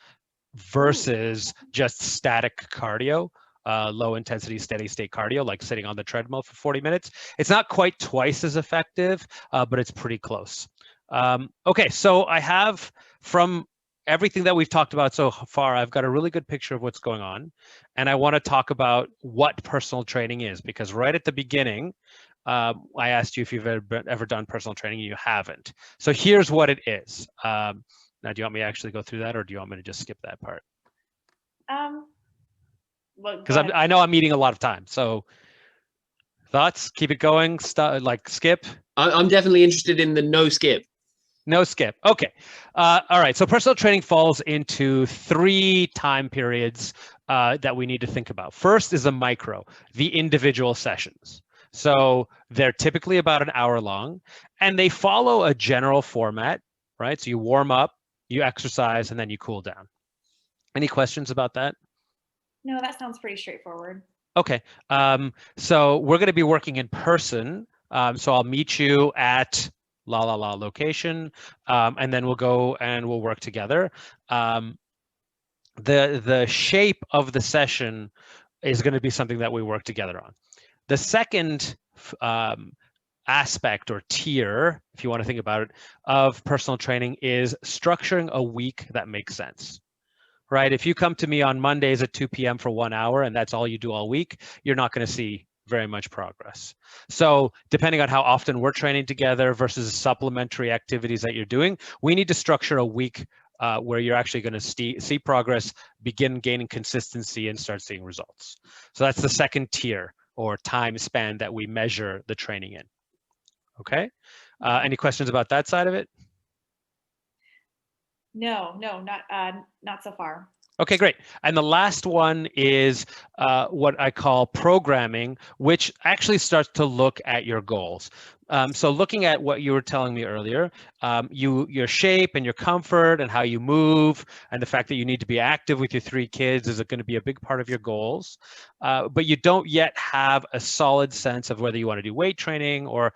versus just static cardio. Low intensity, steady state cardio, like sitting on the treadmill for 40 minutes. It's not quite twice as effective, but it's pretty close. Okay, so I have, from everything that we've talked about so far, I've got a really good picture of what's going on. And I want to talk about what personal training is, because right at the beginning, I asked you if you've ever done personal training, and you haven't. So here's what it is. Now, do you want me to actually go through that, or do you want me to just skip that part? Because I know I'm eating a lot of time. So thoughts? Keep it going. Like skip? I'm definitely interested in the no skip. No skip. Okay. All right. So personal training falls into 3 time periods that we need to think about. First is the micro, the individual sessions. So they're typically about an hour long, and they follow a general format, right? So you warm up, you exercise, and then you cool down. Any questions about that? No, that sounds pretty straightforward. Okay. So we're going to be working in person. So I'll meet you at location, and then we'll go and we'll work together. The shape of the session is going to be something that we work together on. The second aspect or tier, if you want to think about it, of personal training is structuring a week that makes sense. Right? If you come to me on Mondays at 2 p.m. for 1 hour and that's all you do all week, you're not going to see very much progress. So depending on how often we're training together versus supplementary activities that you're doing, we need to structure a week where you're actually going to see progress, begin gaining consistency, and start seeing results. So that's the second tier or time span that we measure the training in. Okay. Any questions about that side of it? No, not so far. Okay, great. And the last one is what I call programming, which actually starts to look at your goals. So looking at what you were telling me earlier, your shape and your comfort and how you move and the fact that you need to be active with your 3 kids is going to be a big part of your goals. But you don't yet have a solid sense of whether you want to do weight training or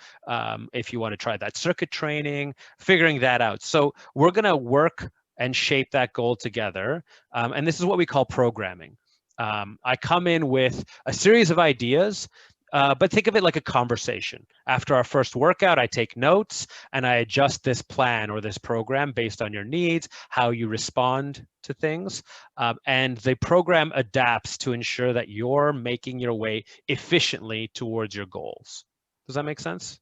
if you want to try that circuit training, figuring that out. So we're going to work and shape that goal together. And this is what we call programming. I come in with a series of ideas, but think of it like a conversation. After our first workout, I take notes and I adjust this plan or this program based on your needs, how you respond to things. And the program adapts to ensure that you're making your way efficiently towards your goals. Does that make sense?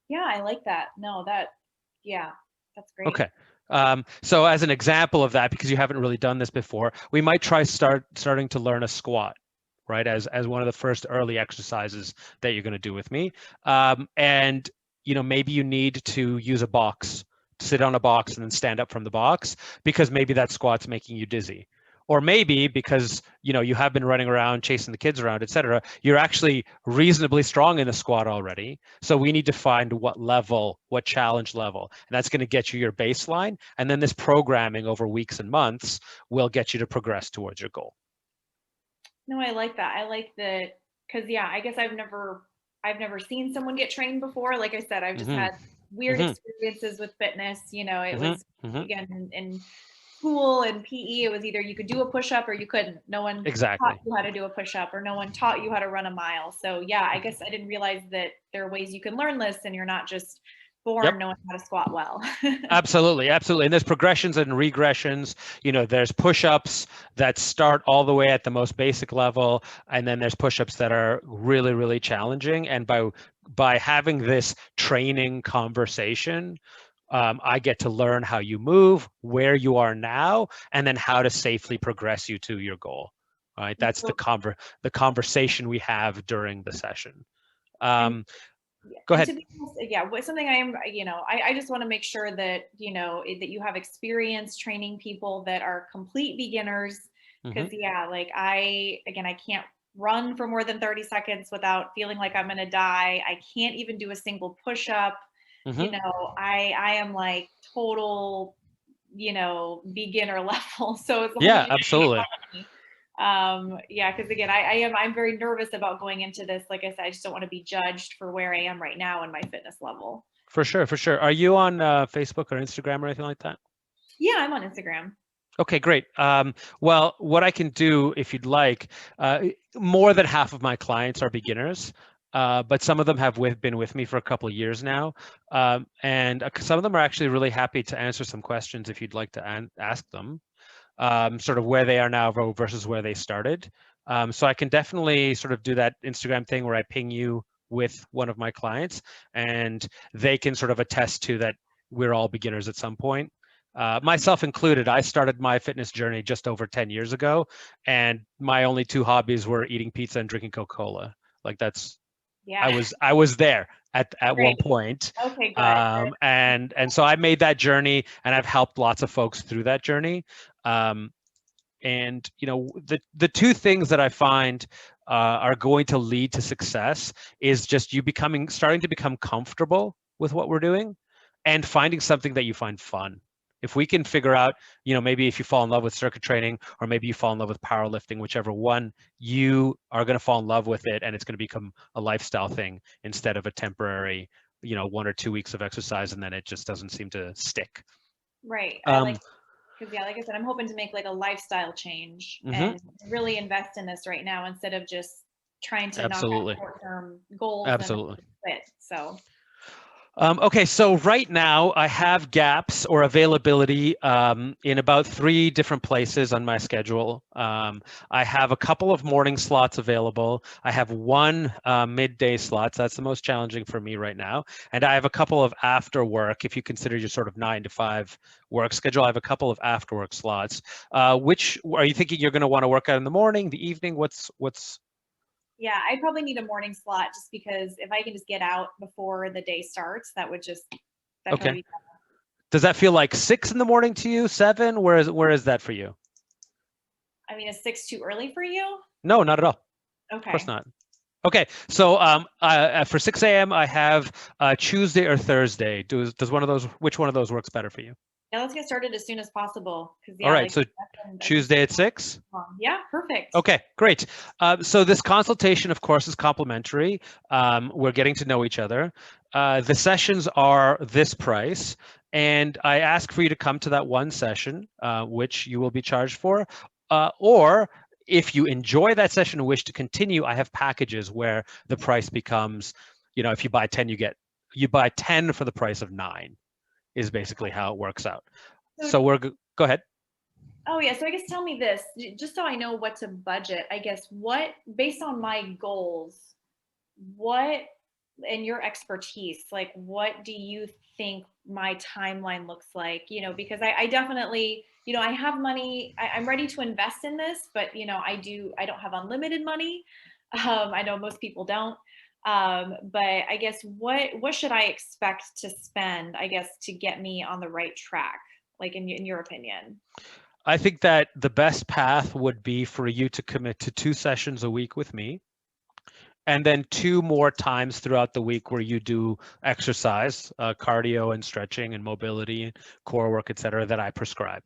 Yeah, I like that. No, yeah, that's great. Okay. So as an example of that, because you haven't really done this before, we might try starting to learn a squat, right? As one of the first early exercises that you're going to do with me. And, maybe you need to use a box, sit on a box and then stand up from the box because maybe that squat's making you dizzy. Or maybe because, you have been running around, chasing the kids around, et cetera, you're actually reasonably strong in the squat already. So we need to find what challenge level. And that's going to get you your baseline. And then this programming over weeks and months will get you to progress towards your goal. No, I like that. I like that because yeah, I guess I've never seen someone get trained before. Like I said, I've just had weird experiences with fitness. It was again in school and PE, it was either you could do a push-up or you couldn't. No one taught you how to do a push-up or no one taught you how to run a mile. So yeah, I guess I didn't realize that there are ways you can learn this and you're not just born knowing how to squat well. Absolutely. And there's progressions and regressions. There's push-ups that start all the way at the most basic level, and then there's push-ups that are really, really challenging. And by having this training conversation, I get to learn how you move, where you are now, and then how to safely progress you to your goal. All right, that's the conversation we have during the session. Go ahead. Something I am, I just want to make sure that, that you have experience training people that are complete beginners. Because I can't run for more than 30 seconds without feeling like I'm going to die. I can't even do a single push-up. I am like total, beginner level. So it's absolutely. Because again, I'm very nervous about going into this. Like I said, I just don't want to be judged for where I am right now in my fitness level. For sure. Are you on Facebook or Instagram or anything like that? Yeah, I'm on Instagram. Okay, great. Well, what I can do, if you'd like, more than half of my clients are beginners, but some of them have been with me for a couple of years now. And some of them are actually really happy to answer some questions if you'd like to ask them. Sort of where they are now versus where they started. So I can definitely sort of do that Instagram thing where I ping you with one of my clients and they can sort of attest to that we're all beginners at some point. Myself included, I started my fitness journey just over 10 years ago, and my only 2 hobbies were eating pizza and drinking Coca-Cola. Like I was there at one point. Okay, good. And so I made that journey, and I've helped lots of folks through that journey. And the 2 things that I find are going to lead to success is just you starting to become comfortable with what we're doing, and finding something that you find fun. If we can figure out, maybe if you fall in love with circuit training, or maybe you fall in love with powerlifting, whichever one, you are going to fall in love with it, and it's going to become a lifestyle thing instead of a temporary, 1 or 2 weeks of exercise, and then it just doesn't seem to stick. Right. Because like I said, I'm hoping to make like a lifestyle change and really invest in this right now instead of just trying to knock Absolutely. out short-term goals Absolutely. and quit. So Okay, so right now I have gaps or availability in about 3 different places on my schedule. I have a couple of morning slots available. I have 1 midday slot. So that's the most challenging for me right now. And I have a couple of after work, if you consider your sort of 9 to 5 work schedule. I have a couple of after work slots. Which are you thinking you're going to want to work out in the morning, the evening? What's yeah, I probably need a morning slot just because if I can just get out before the day starts, that'd okay? probably be Does that feel like 6 in the morning to you? 7? Where is that for you? I mean, is 6 too early for you? No, not at all. Of Okay. course not. Okay, so for 6 a.m. I have Tuesday or Thursday. Does one of those? Which one of those works better for you? Yeah, let's get started as soon as possible. Because All right, so Tuesday at 6. Yeah, perfect. Okay, great. So this consultation, of course, is complimentary. We're getting to know each other. The sessions are this price, and I ask for you to come to that one session, which you will be charged for, or if you enjoy that session and wish to continue, I have packages where the price becomes, if you buy 10, you buy 10 for the price of 9, is basically how it works out. So go ahead. Oh yeah, so I guess tell me this, just so I know what to budget, I guess, based on my goals, what, and your expertise, like what do you think my timeline looks like? Because I definitely, I have money, I'm ready to invest in this, but I don't have unlimited money. I know most people don't. But I guess what should I expect to spend, I guess, to get me on the right track, like in your opinion? I think that the best path would be for you to commit to 2 sessions a week with me, and then 2 more times throughout the week where you do exercise, cardio and stretching and mobility, core work, etc., that I prescribe.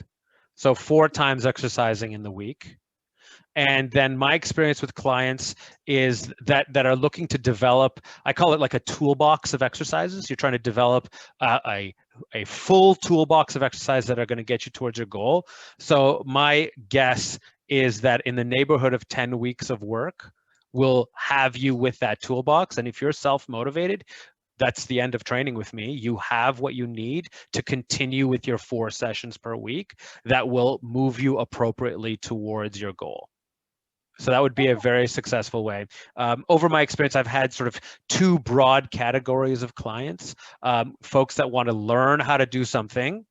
So 4 times exercising in the week. And then my experience with clients is that are looking to develop, I call it like a toolbox of exercises. You're trying to develop a full toolbox of exercise that are going to get you towards your goal. So my guess is that in the neighborhood of 10 weeks of work, we'll have you with that toolbox. And if you're self-motivated, that's the end of training with me. You have what you need to continue with your 4 sessions per week that will move you appropriately towards your goal. So that would be a very successful way. Over my experience, I've had sort of 2 broad categories of clients. Folks that want to learn how to do something,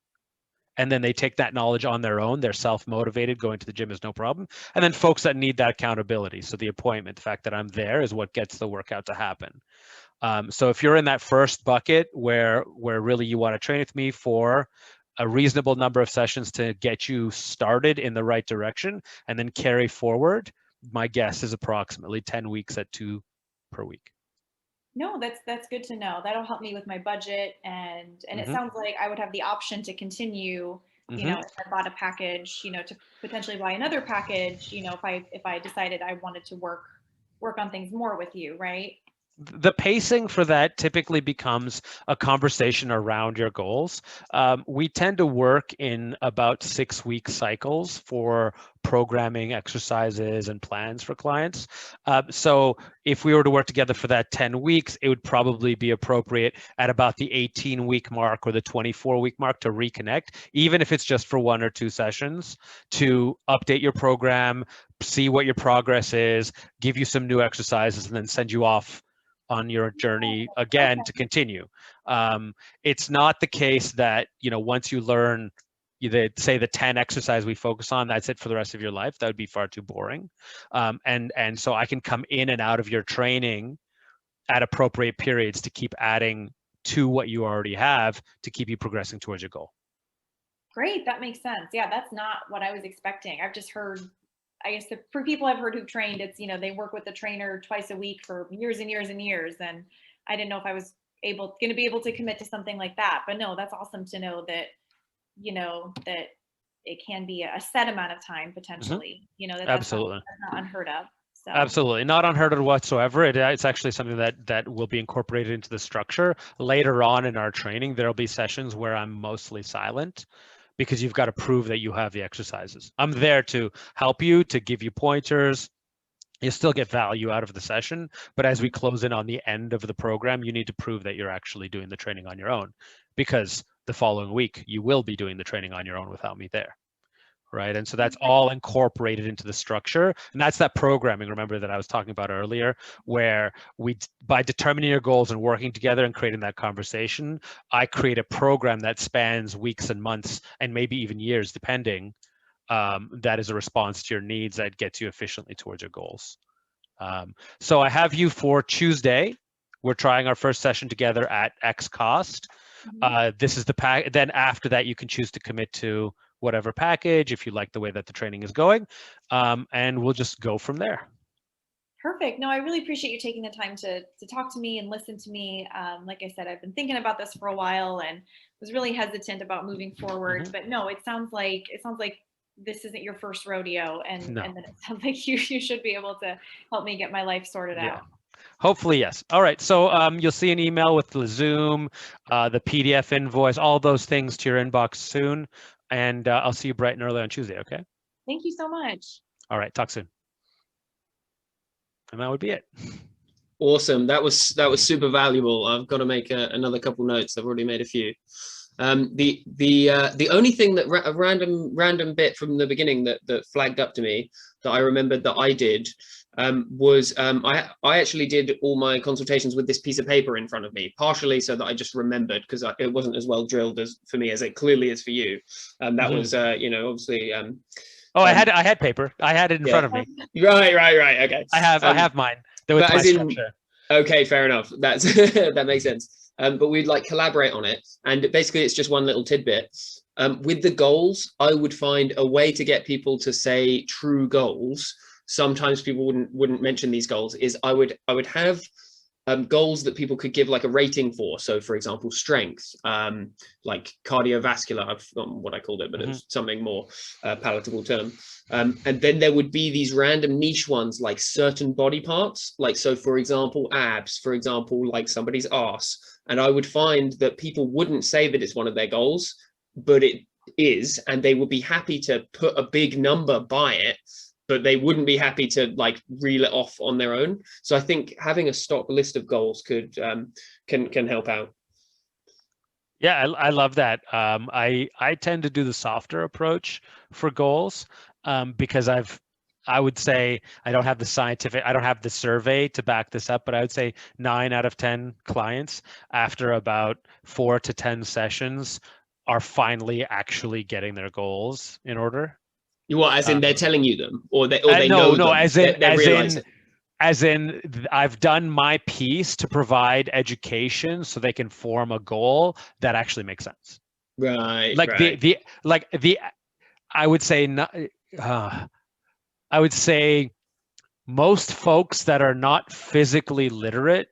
and then they take that knowledge on their own. They're self-motivated. Going to the gym is no problem. And then folks that need that accountability. So the appointment, the fact that I'm there is what gets the workout to happen. So if you're in that first bucket where really you want to train with me for a reasonable number of sessions to get you started in the right direction and then carry forward, my guess is approximately 10 weeks at 2 per week. No, that's good to know. That'll help me with my budget, and it sounds like I would have the option to continue, if I bought a package, to potentially buy another package, if I decided I wanted to work on things more with you, right? The pacing for that typically becomes a conversation around your goals. We tend to work in about 6-week cycles for programming exercises and plans for clients. So if we were to work together for that 10 weeks, it would probably be appropriate at about the 18-week mark or the 24-week mark to reconnect, even if it's just for 1 or 2 sessions, to update your program, see what your progress is, give you some new exercises, and then send you off on your journey again to continue. It's not the case that, once you learn, say the 10 exercise we focus on, that's it for the rest of your life. That would be far too boring. And so I can come in and out of your training at appropriate periods to keep adding to what you already have to keep you progressing towards your goal. Great, that makes sense. Yeah, that's not what I was expecting. I've just heard, I guess for people I've heard who've trained, it's, they work with the trainer twice a week for years and years and years. And I didn't know if I was going to be able to commit to something like that. But no, that's awesome to know that, that it can be a set amount of time potentially, Absolutely. That's not unheard of. So. Absolutely, not unheard of whatsoever. It's actually something that will be incorporated into the structure. Later on in our training, there'll be sessions where I'm mostly silent, because you've got to prove that you have the exercises. I'm there to help you, to give you pointers, You still get value out of the session, but as we close in on the end of the program, you need to prove that you're actually doing the training on your own, because the following week you will be doing the training on your own without me there. Right. And so that's all incorporated into the structure. And that's that programming, remember, that I was talking about earlier, where by determining your goals and working together and creating that conversation, I create a program that spans weeks and months and maybe even years, depending, that is a response to your needs that gets you efficiently towards your goals. So I have you for Tuesday. We're trying our first session together at X cost. This is the pack. Then after that, you can choose to commit to whatever package if you like the way that the training is going, and we'll just go from there. Perfect. No, I really appreciate you taking the time to talk to me and listen to me. Like I said, I've been thinking about this for a while and was really hesitant about moving forward. But no, it sounds like this isn't your first rodeo, and then it sounds like you should be able to help me get my life sorted out. Hopefully, yes. All right. So you'll see an email with the Zoom, the PDF invoice, all those things to your inbox soon. And I'll see you bright and early on Tuesday, okay? Thank you so much. All right, talk soon. And that would be it. Awesome. That was super valuable. I've got to make another couple notes. I've already made a few. The only thing that a random bit from the beginning that flagged up to me that I remembered that I did was I actually did all my consultations with this piece of paper in front of me, partially so that I just remembered, because it wasn't as well drilled as for me as it clearly is for you. That was obviously. I had paper. I had it in front of me. Right. Okay. I have mine. There was my structure. Okay, fair enough. That's that makes sense. But we'd like collaborate on it, and basically it's just one little tidbit. With the goals, I would find a way to get people to say true goals. Sometimes people wouldn't mention these goals. Is I would have goals that people could give like a rating for. So for example, strength, like cardiovascular, I've forgotten what I called it, but it's something more palatable term. And then there would be these random niche ones, like certain body parts, like, so for example, abs, for example, like somebody's arse. And I would find that people wouldn't say that it's one of their goals, but it is, and they would be happy to put a big number by it, but they wouldn't be happy to like reel it off on their own. So I think having a stock list of goals can help out. Yeah, I love that. I tend to do the softer approach for goals, because I would say I don't have the survey to back this up, but I would say 9 out of 10 clients after about 4 to 10 sessions are finally actually getting their goals in order. As in they're telling you them, or they know them? As in I've done my piece to provide education so they can form a goal that actually makes sense. Right. I would say most folks that are not physically literate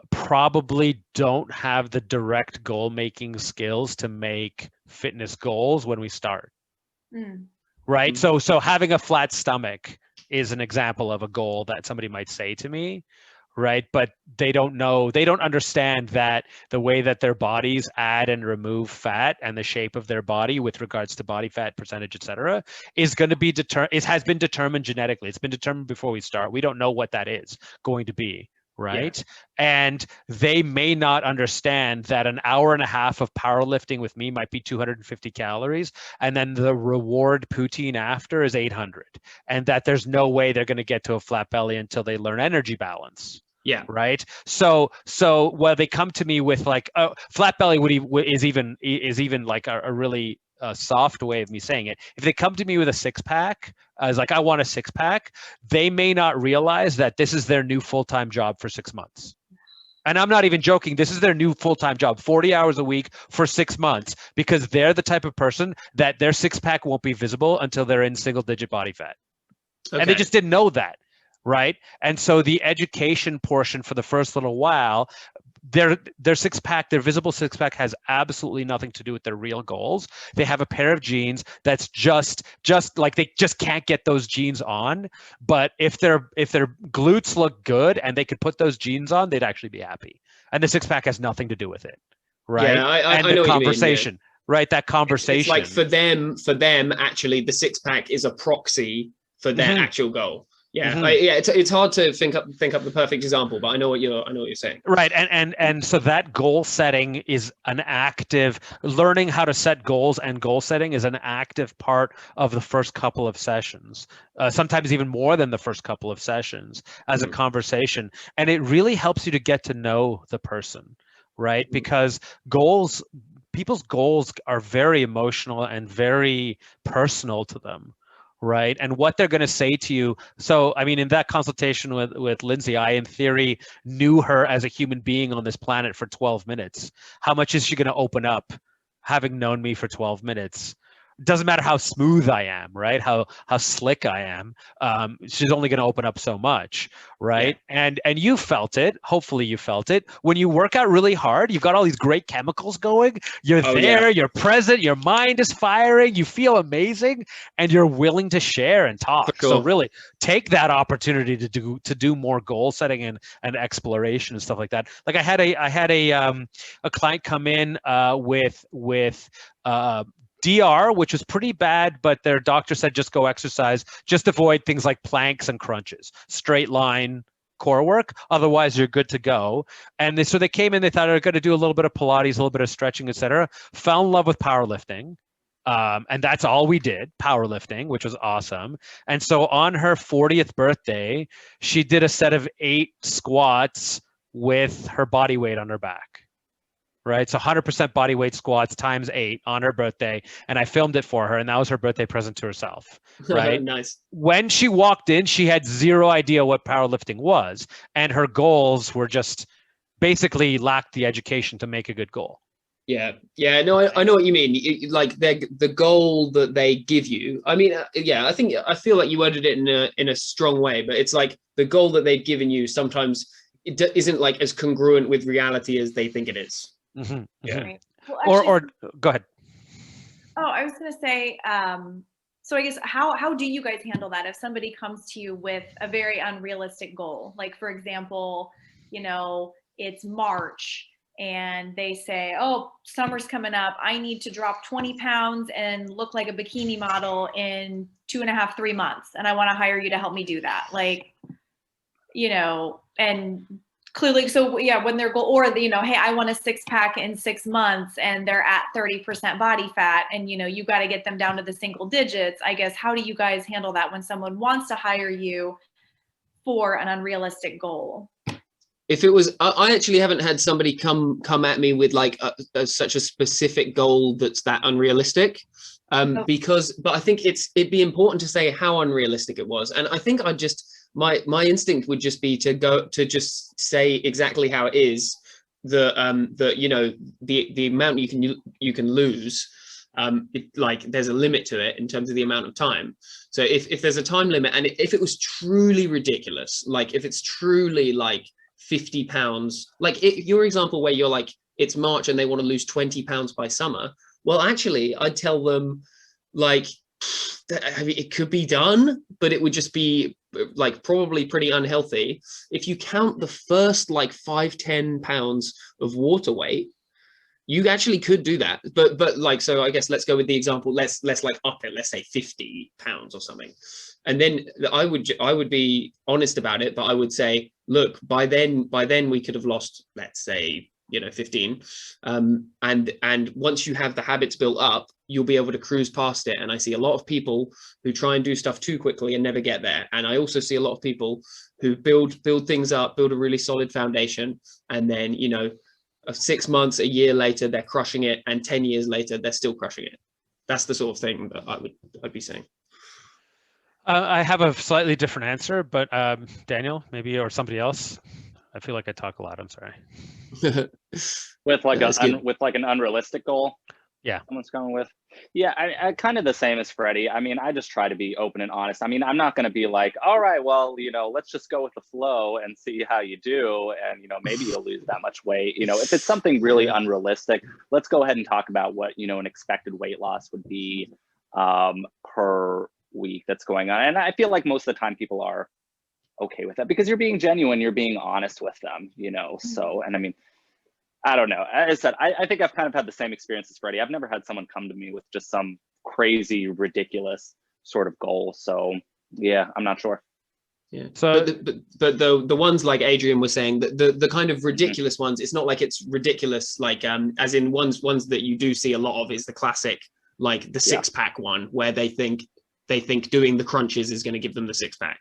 probably don't have the direct goal making skills to make fitness goals when we start. Right. So having a flat stomach is an example of a goal that somebody might say to me, right? But they don't understand that the way that their bodies add and remove fat and the shape of their body with regards to body fat percentage, et cetera, is going to be it has been determined genetically. It's been determined before we start. We don't know what that is going to be. Right. Yeah. And they may not understand that an hour and a half of powerlifting with me might be 250 calories. And then the reward poutine after is 800. And that there's no way they're going to get to a flat belly until they learn energy balance. Yeah. Right. So while they come to me with like flat belly is even like a really soft way of me saying it. If they come to me with a 6-pack, I was like, I want a 6-pack. They may not realize that this is their new full-time job for 6 months. And I'm not even joking. This is their new full-time job, 40 hours a week for 6 months, because they're the type of person that their 6-pack won't be visible until they're in single-digit body fat. Okay. And they just didn't know that. Right. And so the education portion for the first little while, their 6-pack, their visible 6-pack has absolutely nothing to do with their real goals. They have a pair of jeans that's just like they just can't get those jeans on. But if their glutes look good and they could put those jeans on, they'd actually be happy. And the 6-pack has nothing to do with it. Right. Yeah, I know conversation. What you mean, yeah. Right. That conversation. It's like for them, actually, the 6-pack is a proxy for their actual goal. Yeah, Mhm. yeah. It's hard to think up the perfect example, but I know what you're saying. Right. And so that goal setting is an active learning how to set goals, and goal setting is an active part of the first couple of sessions, sometimes even more than the first couple of sessions as a conversation. And it really helps you to get to know the person, right? Because people's goals are very emotional and very personal to them, right? And what they're going to say to you. So, I mean, in that consultation with Lindsay, I, in theory, knew her as a human being on this planet for 12 minutes. How much is she going to open up having known me for 12 minutes? Doesn't matter how smooth I am, right? How slick I am. She's only going to open up so much, right? Yeah. And you felt it. Hopefully, you felt it when you work out really hard. You've got all these great chemicals going. You're Oh, there. yeah. You're present. Your mind is firing. You feel amazing, and you're willing to share and talk. For So sure. really, take that opportunity to do more goal setting and exploration and stuff like that. Like I had a client come in with DR, which was pretty bad, but their doctor said just go exercise, just avoid things like planks and crunches, straight line core work. Otherwise, you're good to go. And so they came in, they thought they were going to do a little bit of Pilates, a little bit of stretching, etc. Fell in love with powerlifting. And that's all we did, powerlifting, which was awesome. And so on her 40th birthday, she did a set of 8 squats with her body weight on her back. Right. So 100% body weight squats times 8 on her birthday. And I filmed it for her. And that was her birthday present to herself. Right. Nice. When she walked in, she had zero idea what powerlifting was. And her goals were just basically lacked the education to make a good goal. Yeah. No, I know what you mean. Like the goal that they give you. I mean, yeah, I feel like you worded it in a strong way, but it's like the goal that they've given you sometimes it isn't like as congruent with reality as they think it is. Mm-hmm. Yeah. Right. Well, actually, Or go ahead. oh, I was going to say, so I guess how do you guys handle that if somebody comes to you with a very unrealistic goal? Like, for example, it's March and they say, oh, summer's coming up. I need to drop 20 pounds and look like a bikini model in 2.5, 3 months. And I want to hire you to help me do that. Like, and clearly, so yeah, when they're or hey, I want a 6-pack in 6 months and they're at 30% body fat, and you got to get them down to the single digits. I guess, how do you guys handle that when someone wants to hire you for an unrealistic goal? If it was, I actually haven't had somebody come at me with like such a specific goal that's that unrealistic. But I think it'd be important to say how unrealistic it was, and I think my instinct would just be to just say exactly how it is. The amount you can lose. Like there's a limit to it in terms of the amount of time. So if there's a time limit, and if it was truly ridiculous, like if it's truly like 50 pounds, like your example where you're like it's March and they want to lose 20 pounds by summer. Well, actually, I'd tell them like it could be done, but it would just be like probably pretty unhealthy. If you count the first like 5-10 pounds of water weight, you actually could do that. But like, so I guess let's go with the example. Let's like up it. Let's say 50 pounds or something. And then I would be honest about it, but I would say, look, by then we could have lost, let's say, 15. And once you have the habits built up, you'll be able to cruise past it. And I see a lot of people who try and do stuff too quickly and never get there. And I also see a lot of people who build things up, build a really solid foundation, and then 6 months, a year later, they're crushing it, and 10 years later, they're still crushing it. That's the sort of thing that I'd be saying. I have a slightly different answer, but Daniel, maybe, or somebody else. I feel like I talk a lot. I'm sorry. With like an unrealistic goal. Yeah. Someone's going with. Yeah, I kind of the same as Freddie. I mean, I just try to be open and honest. I mean, I'm not going to be like, all right, well, let's just go with the flow and see how you do. And, maybe you'll lose that much weight. If it's something really unrealistic, let's go ahead and talk about what, an expected weight loss would be per week that's going on. And I feel like most of the time people are okay with that because you're being genuine, you're being honest with them, so, and I mean, I don't know. As I said, I think I've kind of had the same experience as Freddie. I've never had someone come to me with just some crazy, ridiculous sort of goal. So yeah, I'm not sure. Yeah. So but the ones like Adrian was saying, that the kind of ridiculous ones, it's not like it's ridiculous like as in ones that you do see a lot of is the classic, like the six-pack one where they think doing the crunches is going to give them the six-pack.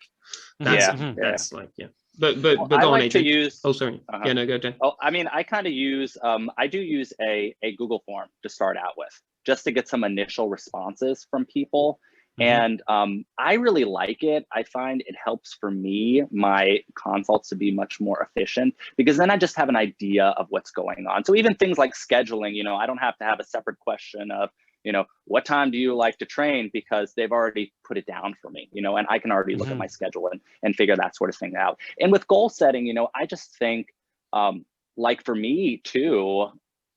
That's like But go I on, like Adrian. to use. Oh, sorry. Yeah, no, go Dan. Oh, I mean, I kind of use. I do use a Google form to start out with, just to get some initial responses from people. And I really like it. I find it helps for me, my consults, to be much more efficient, because then I just have an idea of what's going on. So even things like scheduling, you know, I don't have to have a separate question of, you know, what time do you like to train, because they've already put it down for me, you know, and I can already look at my schedule and figure that sort of thing out. And with goal setting, you know, I just think, like for me too,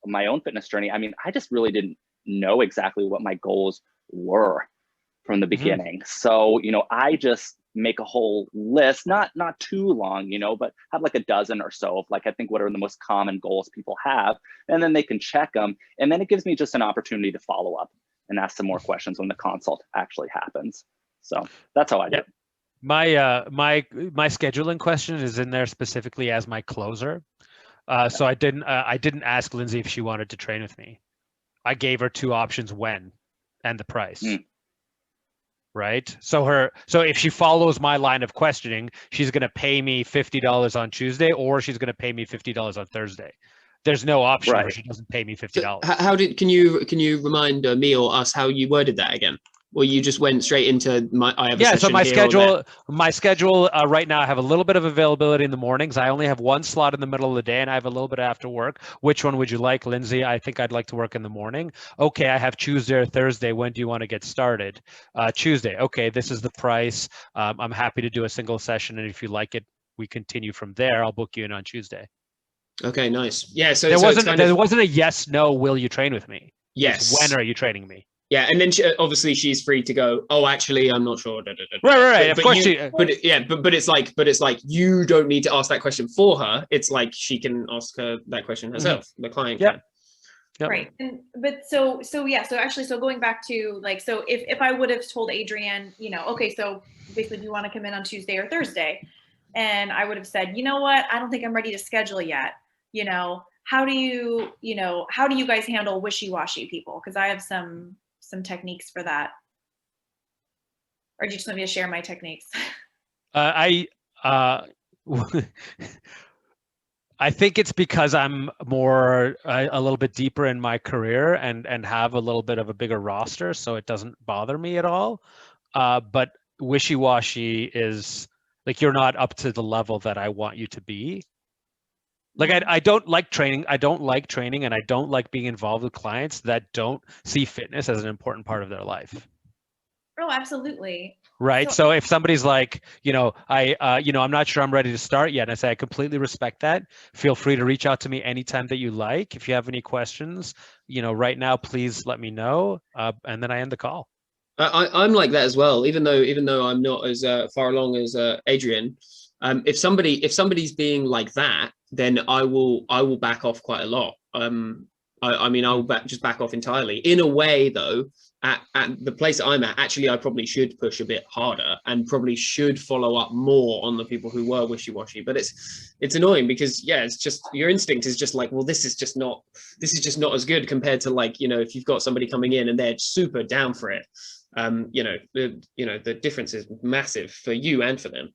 my own fitness journey, I mean, I just really didn't know exactly what my goals were from the beginning. So, you know, I just make a whole list, not too long, you know, but have like a dozen or so of like, I think what are the most common goals people have, and then they can check them. And then it gives me just an opportunity to follow up and ask some more questions when the consult actually happens. So that's how I do it. My scheduling question is in there specifically as my closer. So I didn't ask Lindsay if she wanted to train with me. I gave her two options, when and the price. Right. So if she follows my line of questioning, she's going to pay me $50 on Tuesday, or she's going to pay me $50 on Thursday. There's no option where she doesn't pay me $50. How can you remind me or us how you worded that again? Or you just went straight into I have a session so my here schedule right now, I have a little bit of availability in the mornings. I only have one slot in the middle of the day, and I have a little bit after work. Which one would you like, Lindsay? I think I'd like to work in the morning. Okay, I have Tuesday or Thursday. When do you want to get started? Tuesday. Okay, this is the price. I'm happy to do a single session, and if you like it, we continue from there. I'll book you in on Tuesday. Okay, nice. Yeah, so there wasn't a yes, no, will you train with me? Yes. When are you training me? Yeah, and then obviously she's free to go, oh, actually, I'm not sure. Right. Of course but it's like you don't need to ask that question for her. It's like she can ask her that question herself. The client can. Yep. Right. So going back to like, so if I would have told Adrian, you know, okay, so basically do you want to come in on Tuesday or Thursday? And I would have said, you know what, I don't think I'm ready to schedule yet. You know, how do you guys handle wishy-washy people? Because I have some techniques for that. Or do you just want me to share my techniques? I think it's because I'm more a little bit deeper in my career and have a little bit of a bigger roster, so it doesn't bother me at all. But wishy-washy is like, you're not up to the level that I want you to be. Like, I don't like training. I don't like training, and I don't like being involved with clients that don't see fitness as an important part of their life. Oh, absolutely. Right. So if somebody's like, you know, I'm not sure I'm ready to start yet, and I say, I completely respect that. Feel free to reach out to me anytime that you like. If you have any questions, you know, right now, please let me know. And then I end the call. I'm like that as well. Even though I'm not as far along as Adrian. If somebody's being like that, then I will back off quite a lot. I mean, I'll just back off entirely. In a way, though, at the place that I'm at, actually, I probably should push a bit harder and probably should follow up more on the people who were wishy-washy. But it's annoying because it's just your instinct is just like, well, this is just not as good compared to, like, you know, if you've got somebody coming in and they're super down for it. The difference is massive for you and for them.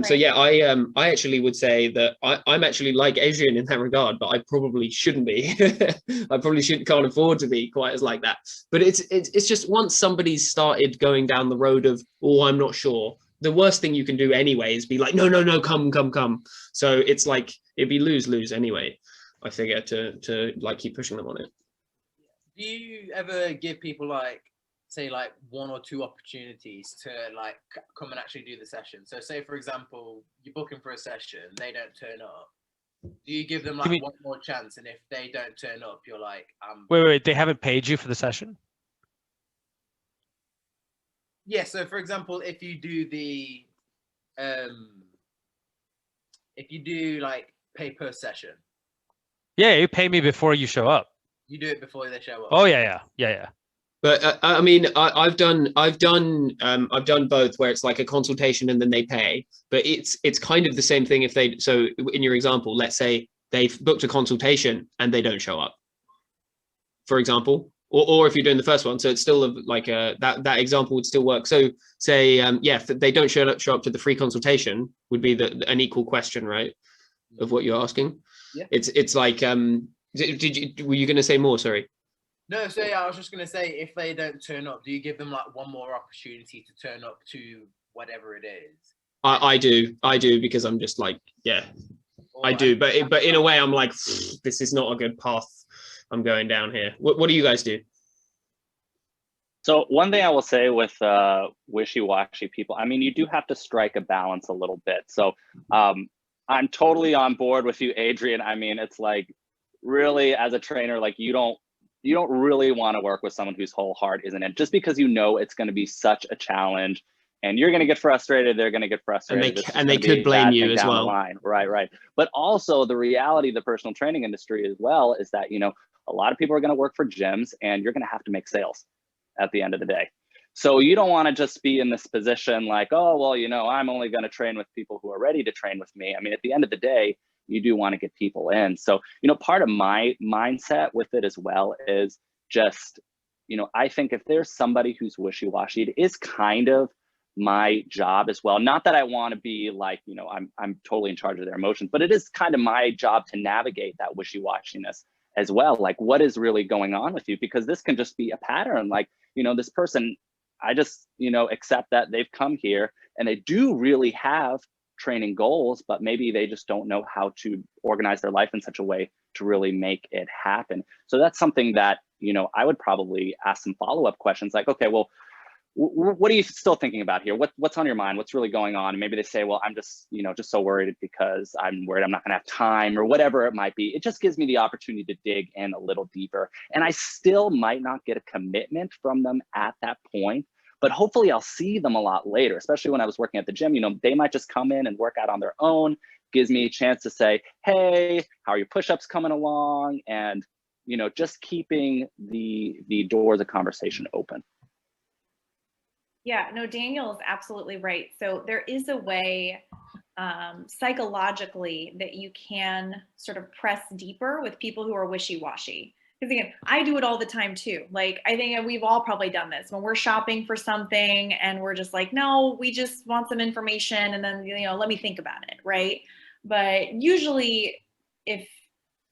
So I actually would say that I'm actually like Adrian in that regard, but I probably shouldn't be. I probably can't afford to be quite as like that. But it's just, once somebody's started going down the road of, oh, I'm not sure, the worst thing you can do anyway is be like, no, come. So it's like, it'd be lose anyway, I figure, to like keep pushing them on it. Do you ever give people, like, say, like, one or two opportunities to, like, come and actually do the session? So say, for example, you're booking for a session, they don't turn up. Do you give them, like, one more chance? And if they don't turn up, you're like, wait, they haven't paid you for the session? Yeah, so for example, if you do like pay per session. Yeah, you pay me before you show up. You do it before they show up. Oh yeah. But I mean, I've done both, where it's like a consultation and then they pay. But it's kind of the same thing if they. So in your example, let's say they've booked a consultation and they don't show up, for example, or if you're doing the first one, so it's still like that example would still work. So say yeah, if they don't show up to the free consultation, would be an equal question, right, of what you're asking. Yeah. It's like were you going to say more? Sorry. No, so yeah, I was just gonna say, if they don't turn up, do you give them like one more opportunity to turn up to whatever it is? I do because I'm just like, yeah, I do, but in a way I'm like, this is not a good path I'm going down here. What do you guys do? So one thing I will say with wishy-washy people, I mean, you do have to strike a balance a little bit. So I'm totally on board with you, Adrian. I mean, it's like, really, as a trainer, like you don't really want to work with someone whose whole heart isn't in, just because you know it's going to be such a challenge and you're going to get frustrated, they're going to get frustrated, and they could blame you as well. Right. But also the reality of the personal training industry as well is that, you know, a lot of people are going to work for gyms and you're going to have to make sales at the end of the day. So you don't want to just be in this position like, oh, well, you know, I'm only going to train with people who are ready to train with me. I mean, at the end of the day, you do want to get people in. So, you know, part of my mindset with it as well is just, you know, I think if there's somebody who's wishy-washy, it is kind of my job as well. Not that I want to be like, you know, I'm totally in charge of their emotions, but it is kind of my job to navigate that wishy-washiness as well. Like, what is really going on with you? Because this can just be a pattern. Like, you know, this person, I just, you know, accept that they've come here and they do really have training goals, but maybe they just don't know how to organize their life in such a way to really make it happen. So that's something that, you know, I would probably ask some follow-up questions like, okay, well, what are you still thinking about here? What's on your mind? What's really going on? And maybe they say, well, I'm just, you know, just so worried because I'm worried I'm not going to have time or whatever it might be. It just gives me the opportunity to dig in a little deeper. And I still might not get a commitment from them at that point, but hopefully I'll see them a lot later, especially when I was working at the gym. You know, they might just come in and work out on their own. Gives me a chance to say, hey, how are your push-ups coming along? And, you know, just keeping the doors of conversation open. Yeah, no, Daniel is absolutely right. So there is a way psychologically that you can sort of press deeper with people who are wishy-washy. Because again, I do it all the time too. Like, I think we've all probably done this when we're shopping for something and we're just like, no, we just want some information and then, you know, let me think about it, right? But usually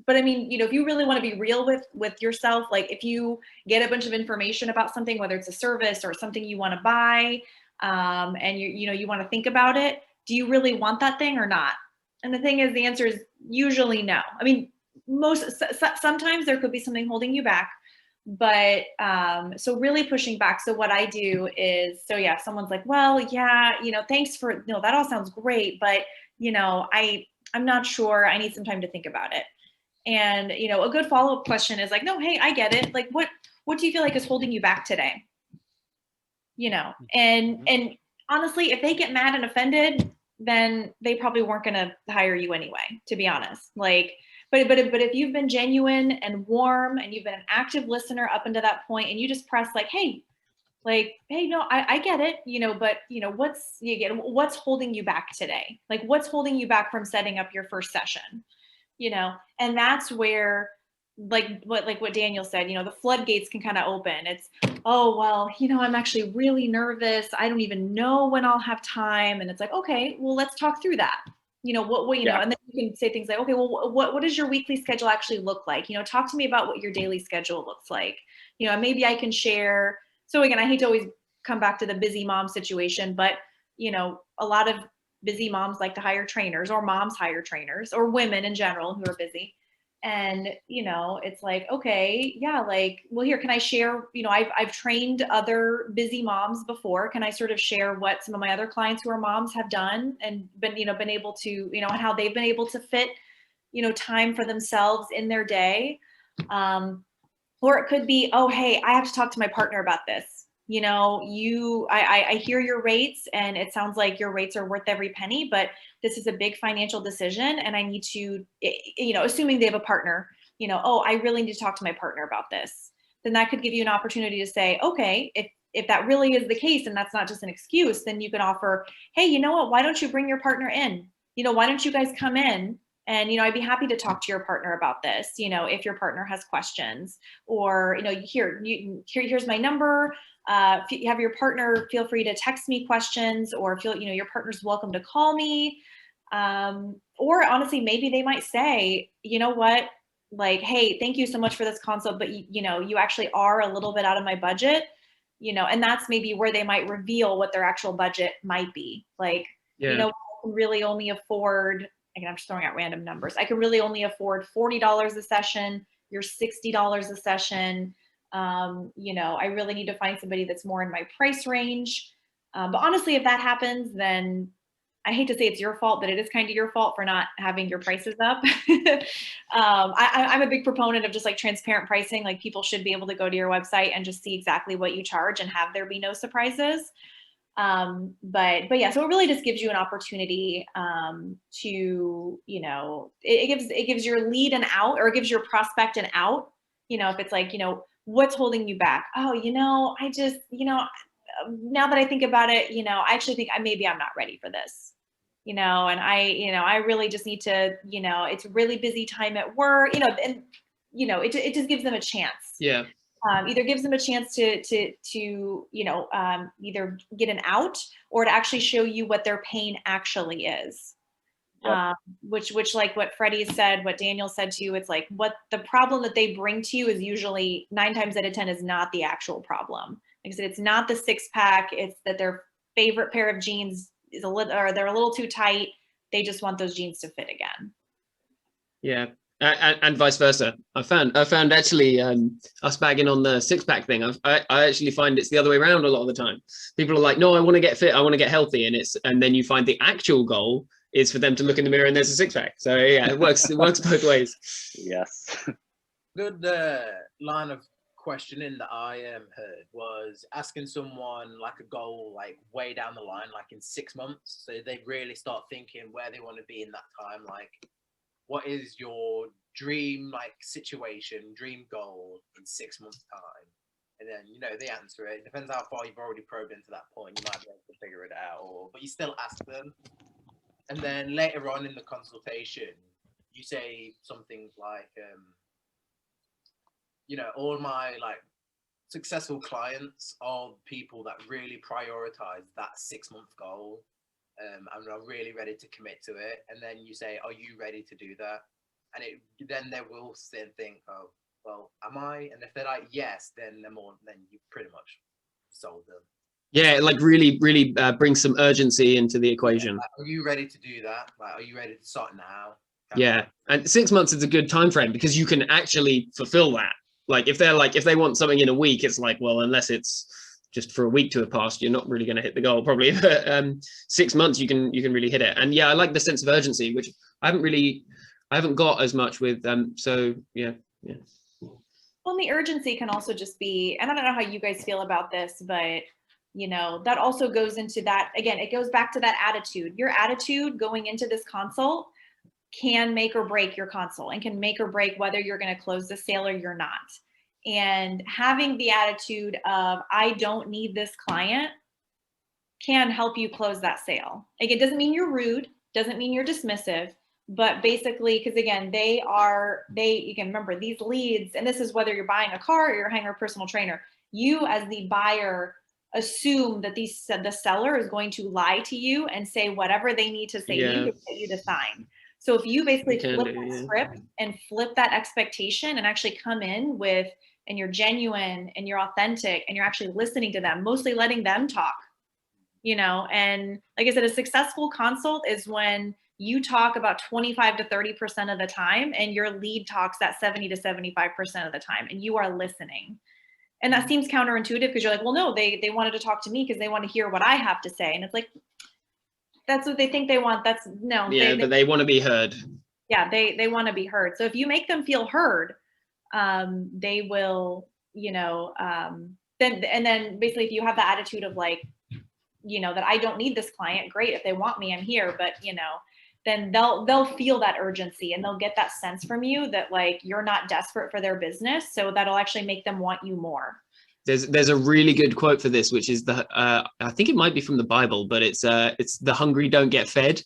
but I mean, you know, if you really want to be real with yourself, like if you get a bunch of information about something, whether it's a service or something you want to buy, and you know, you want to think about it, do you really want that thing or not? And the thing is, the answer is usually no. I mean, sometimes there could be something holding you back, but so really pushing back. So what I do is, so yeah, someone's like, well, yeah, you know, thanks for, you know, that all sounds great, but you know, I'm not sure. I need some time to think about it. And, you know, a good follow-up question is like, no, hey, I get it. Like, what do you feel like is holding you back today? You know, and honestly, if they get mad and offended, then they probably weren't going to hire you anyway, to be honest. Like, but if you've been genuine and warm and you've been an active listener up until that point, and you just press like, hey, no, I get it, you know, but you know, what's holding you back today? Like, what's holding you back from setting up your first session? You know, and that's where like what Daniel said, you know, the floodgates can kind of open. It's, oh, well, you know, I'm actually really nervous. I don't even know when I'll have time. And it's like, okay, well, let's talk through that. You know, what you know, and then you can say things like, okay, well, what does your weekly schedule actually look like? You know, talk to me about what your daily schedule looks like. You know, maybe I can share. So again, I hate to always come back to the busy mom situation, but you know, a lot of busy moms like to hire trainers, or moms hire trainers, or women in general who are busy. And, you know, it's like, okay, yeah, like, well, here, can I share, you know, I've trained other busy moms before. Can I sort of share what some of my other clients who are moms have done and been able to, you know, and how they've been able to fit, you know, time for themselves in their day. Or it could be, oh, hey, I have to talk to my partner about this. You know, I hear your rates and it sounds like your rates are worth every penny, but this is a big financial decision and I need to, you know, assuming they have a partner, you know, oh, I really need to talk to my partner about this. then that could give you an opportunity to say, okay, if that really is the case and that's not just an excuse, then you can offer, hey, you know what, why don't you bring your partner in? Why don't you guys come in? And, I'd be happy to talk to your partner about this, if your partner has questions, or, here's my number. If you have your partner, feel free to text me questions, or your partner's welcome to call me. Or honestly, maybe they might say, you know what, like, hey, thank you so much for this consult, but you actually are a little bit out of my budget, and that's maybe where they might reveal what their actual budget might be. Like, I can really only afford, again, I'm just throwing out random numbers. I can really only afford $40 a session. You're $60 a session. I really need to find somebody that's more in my price range. But honestly, if that happens, then I hate to say it's your fault, but it is kind of your fault for not having your prices up. I'm a big proponent of just like transparent pricing. Like, people should be able to go to your website and just see exactly what you charge and have there be no surprises. But yeah, so it really just gives you an opportunity to, it gives your lead an out, or it gives your prospect an out. If it's like, what's holding you back? Oh, I just, now that I think about it, I actually think maybe I'm not ready for this. And I really just need to, it's a really busy time at work, and, it just gives them a chance. Yeah. Either gives them a chance to either get an out, or to actually show you what their pain actually is. Yep. Which like what Freddie said, what Daniel said to you, it's like what the problem that they bring to you is usually 9 times out of 10 is not the actual problem. Like I said, it's not the 6-pack. It's that their favorite pair of jeans is or they're a little too tight. They just want those jeans to fit again. Yeah. And vice versa. I found actually us bagging on the 6-pack thing. I actually find it's the other way around a lot of the time. People are like, no, I want to get fit, I want to get healthy, and then you find the actual goal is for them to look in the mirror and there's a 6-pack. So yeah, it works both ways. Yes. Good line of questioning that I heard was asking someone like a goal, like way down the line, like in 6 months. So they really start thinking where they want to be in that time. Like, what is your dream situation, dream goal in 6 months time? And then, they answer it. It depends how far you've already probed into that point. You might be able to figure it out, but you still ask them. And then later on in the consultation, you say something like, all my successful clients are people that really prioritize that 6-month goal. And are really ready to commit to it. And then you say, are you ready to do that? And then they will then think, oh, well, am I? And if they're like, yes, then you pretty much sold them. Yeah, like really brings some urgency into the equation. Yeah, are you ready to do that? Are you ready to start now? Yeah, and 6 months is a good time frame because you can actually fulfill that. Like if they want something in a week, it's like, well, unless it's just for a week to have passed, you're not really going to hit the goal probably. But 6 months, you can really hit it. And yeah, I like the sense of urgency, which I haven't got as much with them. So yeah. Well, the urgency can also just be, and I don't know how you guys feel about this, but that also goes into that, again, it goes back to that attitude. Your attitude going into this consult can make or break your consult, and can make or break whether you're going to close the sale or you're not. And having the attitude of, I don't need this client, can help you close that sale. Like, it doesn't mean you're rude, doesn't mean you're dismissive, but basically, because again, you can remember these leads, and this is whether you're buying a car or you're hiring a personal trainer, you as the buyer assume that the seller is going to lie to you and say whatever they need to say to you to get you to sign. So if you basically flip that script and flip that expectation and actually come in with, and you're genuine and you're authentic and you're actually listening to them, mostly letting them talk, and like I said, a successful consult is when you talk about 25 to 30% of the time and your lead talks that 70 to 75% of the time, and you are listening. And that seems counterintuitive because you're like, well, no, they wanted to talk to me because they want to hear what I have to say. And it's like, that's what they think they want. That's no. Yeah, but they want to be heard. Yeah, they want to be heard. So if you make them feel heard, they will, then basically if you have the attitude of like, that I don't need this client, great. If they want me, I'm here. But, then they'll feel that urgency, and they'll get that sense from you that like you're not desperate for their business. So that'll actually make them want you more. There's a really good quote for this, which is I think it might be from the Bible, but it's the hungry don't get fed.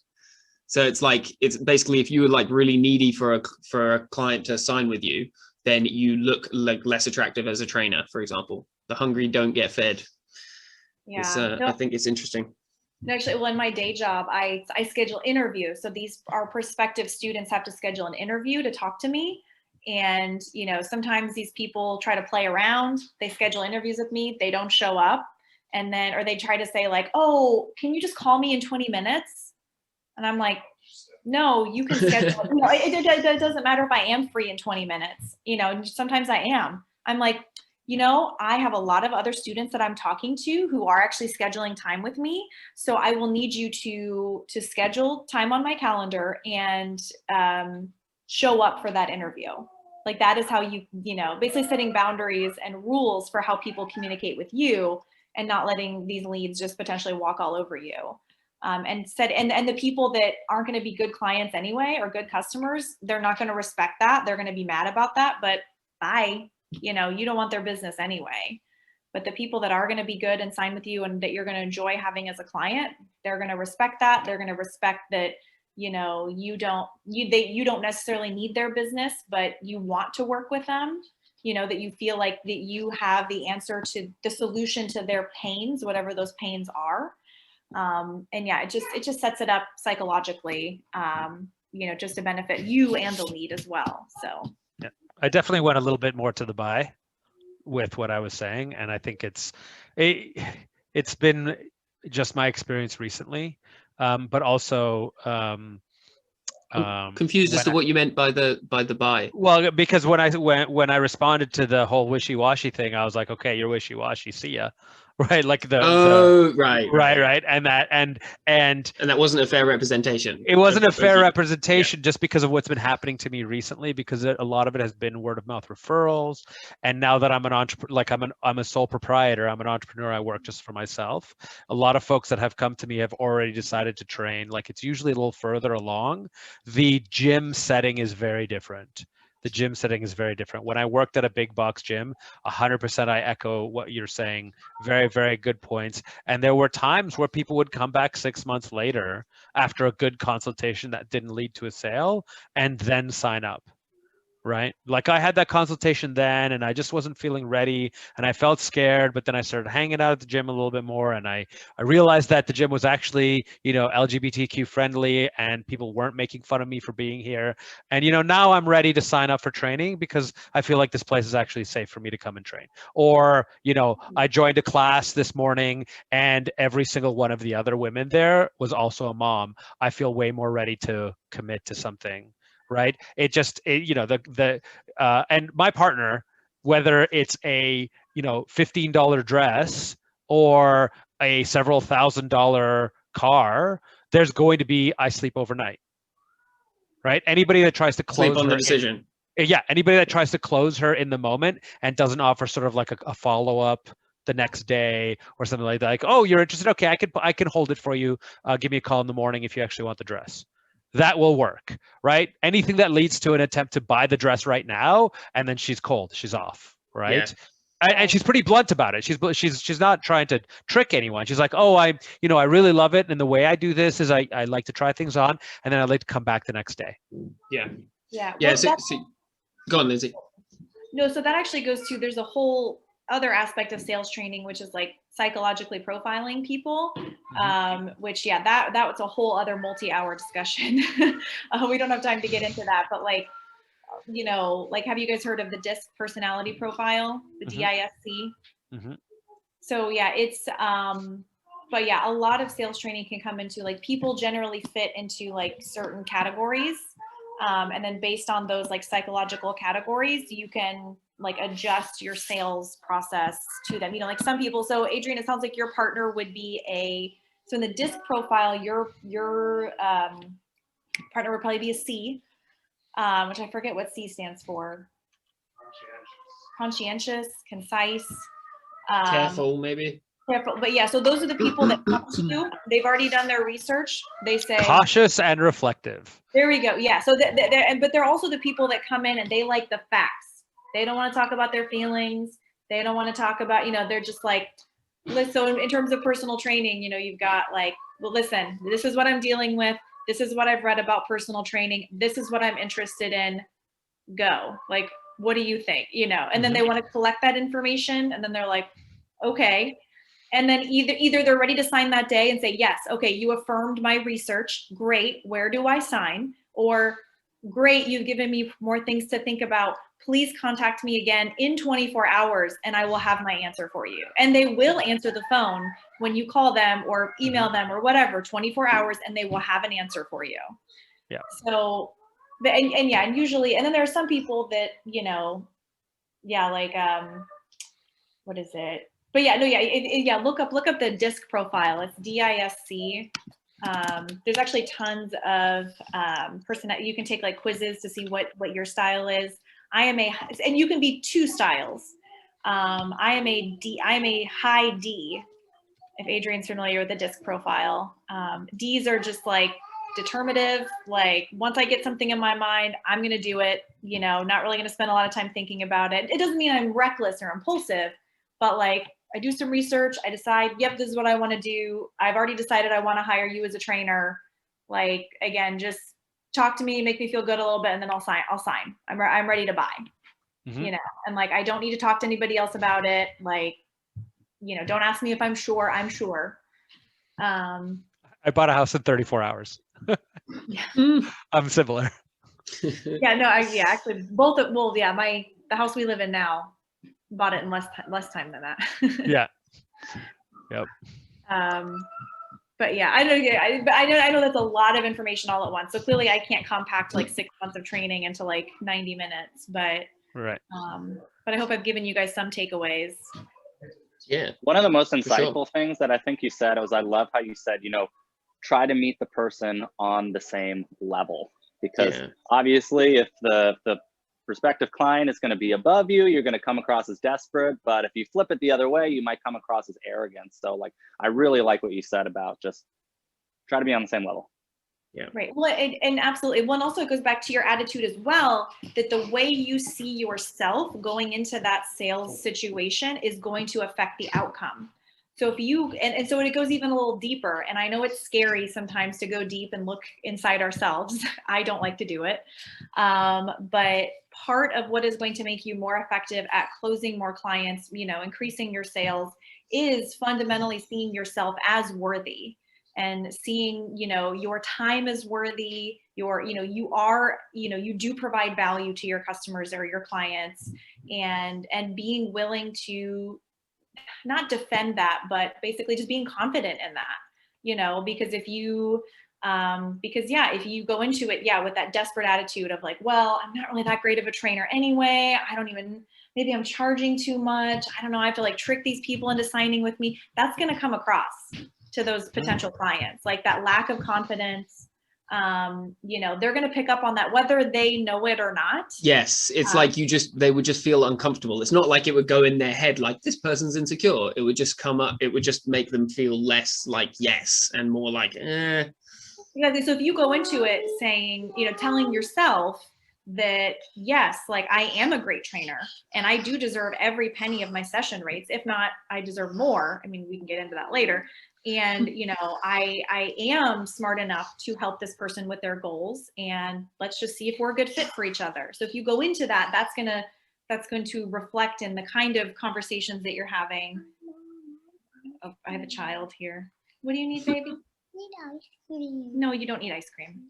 So it's basically, if you were like really needy for a client to sign with you, then you look like less attractive as a trainer, for example. The hungry don't get fed. Yeah, I think it's interesting. Actually, well, in my day job, I schedule interviews. So these are prospective students have to schedule an interview to talk to me. And, you know, sometimes these people try to play around. They schedule interviews with me. They don't show up. And then, or they try to say like, oh, can you just call me in 20 minutes? And I'm like, no, you can schedule, you know, it doesn't matter if I am free in 20 minutes, you know, sometimes I am. I'm like, you know, I have a lot of other students that I'm talking to who are actually scheduling time with me. So I will need you to schedule time on my calendar and show up for that interview. Like that is how you know, basically setting boundaries and rules for how people communicate with you, and not letting these leads just potentially walk all over you. And the people that aren't going to be good clients anyway, or good customers, they're not going to respect that. They're going to be mad about that, but bye. You know, you don't want their business anyway. But the people that are going to be good and sign with you and that you're going to enjoy having as a client, they're going to respect that. They're going to respect that, you know, you don't necessarily need their business, but you want to work with them. You know, that you feel like that you have the answer to the solution to their pains, whatever those pains are. And yeah, it just sets it up psychologically, you know, just to benefit you and the lead as well. So yeah, I definitely went a little bit more to the buy with what I was saying, and I think it's been just my experience recently, but also I'm confused as to what you meant by the buy. Well, because when I responded to the whole wishy-washy thing, I was like, okay, you're wishy-washy, see ya. Right, like right, and that wasn't a fair representation. It wasn't a fair representation, just because of what's been happening to me recently, because a lot of it has been word of mouth referrals, and now that I'm an entrepreneur, like I'm a sole proprietor, I'm an entrepreneur, I work just for myself. A lot of folks that have come to me have already decided to train. Like, it's usually a little further along. The gym setting is very different. The gym setting is very different. When I worked at a big box gym, 100% I echo what you're saying. Very, very good points. And there were times where people would come back 6 months later after a good consultation that didn't lead to a sale and then sign up. Right? Like, I had that consultation then and I just wasn't feeling ready and I felt scared, but then I started hanging out at the gym a little bit more, and I realized that the gym was actually, you know, LGBTQ friendly and people weren't making fun of me for being here. And, you know, now I'm ready to sign up for training because I feel like this place is actually safe for me to come and train. Or, you know, I joined a class this morning and every single one of the other women there was also a mom. I feel way more ready to commit to something. Right? You know, and my partner, whether it's a, you know, $15 dress or a several $1,000 car, there's going to be, I sleep overnight. Right? Anybody that tries to close sleep on the decision. Anybody that tries to close her in the moment and doesn't offer sort of like a follow-up the next day or something like that, like, oh, you're interested? Okay, I can hold it for you. Give me a call in the morning if you actually want the dress. That will work, right? Anything that leads to an attempt to buy the dress right now, and then she's cold, she's off, right? Yeah. And she's pretty blunt about it. She's not trying to trick anyone. She's like, oh, I really love it, and the way I do this is I like to try things on, and then I like to come back the next day. Yeah. Well, so go on, Lizzie. No, so that actually goes to, there's a whole other aspect of sales training, which is like psychologically profiling people, which that was a whole other multi-hour discussion. We don't have time to get into that, but like, you know, like, have you guys heard of the DISC personality profile, the DISC? So yeah, it's but yeah, a lot of sales training can come into, like, people generally fit into like certain categories, and then based on those like psychological categories, you can like adjust your sales process to them. You know, like some people, so Adrian, it sounds like your partner would be so in the DISC profile, your partner would probably be a C, which I forget what C stands for. Conscientious, concise. Careful, maybe. Careful. But yeah, so those are the people that come to you. They've already done their research. They say Cautious and reflective. there we go. Yeah. So but they're also the people that come in and they like the facts. They don't want to talk about their feelings. They don't want to talk about, they're just like, listen, so in terms of personal training, you've got like, well, listen, this is what I'm dealing with. This is what I've read about personal training. This is what I'm interested in. Go. Like, what do you think? And then they want to collect that information, and then they're like, okay. And then either they're ready to sign that day and say, yes, okay, you affirmed my research. Great. Where do I sign? Or great, you've given me more things to think about. Please contact me again in 24 hours and I will have my answer for you. And they will answer the phone when you call them or email them or whatever, 24 hours, and they will have an answer for you. Yeah. So, and usually, and then there are some people that, like, what is it? But yeah, no, yeah, look up the DISC profile. It's DISC. There's actually tons of you can take like quizzes to see what your style is. And you can be 2 styles. I am a high D, if Adrian's familiar with the DISC profile. Ds are just like determinative, like once I get something in my mind, I'm going to do it, not really going to spend a lot of time thinking about it. It doesn't mean I'm reckless or impulsive, but like I do some research, I decide, yep, this is what I want to do. I've already decided I want to hire you as a trainer. Like, again, just talk to me, make me feel good a little bit, and then I'll sign. I'm ready to buy, and like, I don't need to talk to anybody else about it. Like, don't ask me if I'm sure. I'm sure. I bought a house in 34 hours. Yeah. I'm similar. Yeah, no, actually both the house we live in now, bought it in less time than that. Yeah. Yep. But yeah, I know that's a lot of information all at once. So clearly I can't compact like 6 months of training into like 90 minutes, but right. But I hope I've given you guys some takeaways. Yeah. One of the most insightful things that I think you said was, I love how you said, try to meet the person on the same level, because obviously if the prospective client is going to be above you, you're going to come across as desperate. But if you flip it the other way, you might come across as arrogant. So like, I really like what you said about just try to be on the same level. Yeah. Right. Well, and absolutely. One also goes back to your attitude as well, that the way you see yourself going into that sales situation is going to affect the outcome. So if you, and so it goes even a little deeper, and I know it's scary sometimes to go deep and look inside ourselves. I don't like to do it. But part of what is going to make you more effective at closing more clients, increasing your sales, is fundamentally seeing yourself as worthy, and seeing, your time is worthy, you do provide value to your customers or your clients, and being willing to not defend that, but basically just being confident in that, because if you go into it, with that desperate attitude of like, well, I'm not really that great of a trainer anyway. Maybe I'm charging too much. I don't know. I have to like trick these people into signing with me. That's going to come across to those potential clients, like that lack of confidence. They're going to pick up on that, whether they know it or not. Yes. It's like they would just feel uncomfortable. It's not like it would go in their head like, this person's insecure. It would just come up. It would just make them feel less like yes and more like, eh. Yeah. So if you go into it saying, telling yourself that, yes, like I am a great trainer and I do deserve every penny of my session rates. If not, I deserve more. I mean, we can get into that later. And, I am smart enough to help this person with their goals, and let's just see if we're a good fit for each other. So if you go into that, that's going to reflect in the kind of conversations that you're having. Oh, I have a child here. What do you need, baby? Need ice cream. No, you don't need ice cream.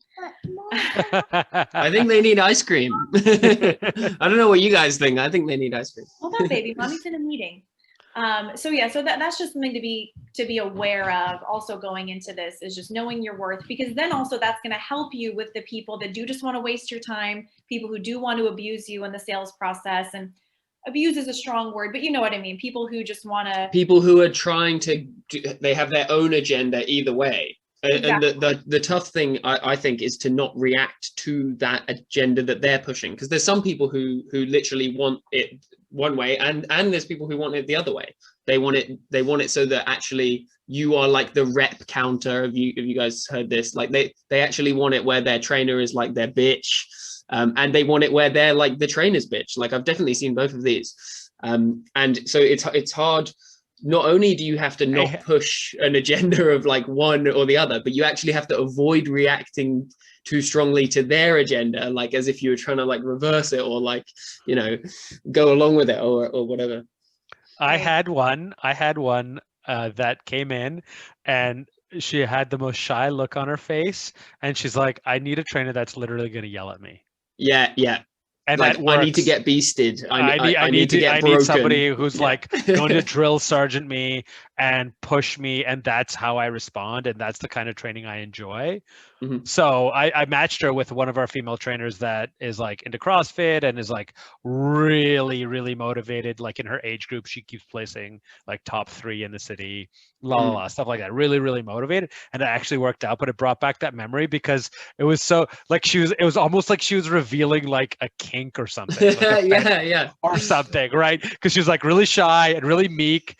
I think they need ice cream. I don't know what you guys think. I think they need ice cream. Hold on, baby. Mommy's in a meeting. So that's just something to be aware of. Also going into this is just knowing your worth, because then also that's going to help you with the people that do just want to waste your time, people who do want to abuse you in the sales process. And abuse is a strong word, but you know what I mean. People who just want to. People who are trying to, they have their own agenda either way. Exactly. And the tough thing I think is to not react to that agenda that they're pushing, because there's some people who literally want it one way, and there's people who want it the other way. They want it so that actually you are like the rep counter. Have you guys heard this? Like they actually want it where their trainer is like their bitch, and they want it where they're like the trainer's bitch. Like I've definitely seen both of these, and so it's hard. Not only do you have to not push an agenda of like one or the other, but you actually have to avoid reacting too strongly to their agenda, like as if you were trying to like reverse it or like, you know, go along with it or whatever. I had one that came in, and she had the most shy look on her face, and she's like, I need a trainer that's literally going to yell at me. Yeah. And like, that works. I need to get beasted. I need to get broken. I need somebody who's like going to drill sergeant me and push me, and that's how I respond, and that's the kind of training I enjoy. Mm-hmm. So I matched her with one of our female trainers that is like into CrossFit and is like really, really motivated. Like in her age group, she keeps placing like top 3 in the city, stuff like that. Really, really motivated. And it actually worked out, but it brought back that memory because it was so like it was almost like she was revealing like a kink or something. Like yeah. Or something, right? Because she was like really shy and really meek.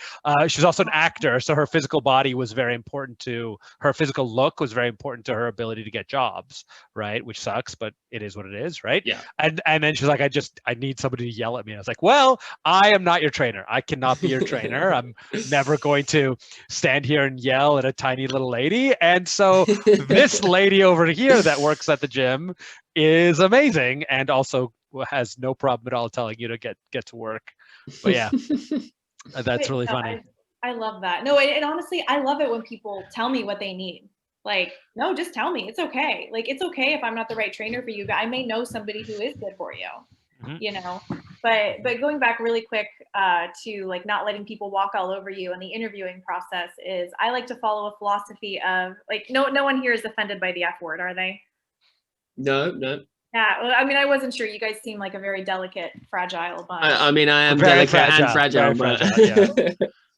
She was also an actor, so her physical body was very important to her. Physical look was very important to her ability to get jobs, right? Which sucks, but it is what it is, right? Yeah. And then she's like, I need somebody to yell at me. And I was like, well, I am not your trainer. I cannot be your trainer. I'm never going to stand here and yell at a tiny little lady. And so this lady over here that works at the gym is amazing and also has no problem at all telling you to get to work. But yeah, that's really funny. I love that. No, and honestly, I love it when people tell me what they need. Like, no, just tell me. It's okay. Like, it's okay if I'm not the right trainer for you, but I may know somebody who is good for you. Mm-hmm. You know, but going back really quick to like not letting people walk all over you in the interviewing process is I like to follow a philosophy of like no one here is offended by the F word, are they? No. Yeah, well, I mean, I wasn't sure. You guys seem like a very delicate, fragile bunch. I mean, I am very delicate and fragile, but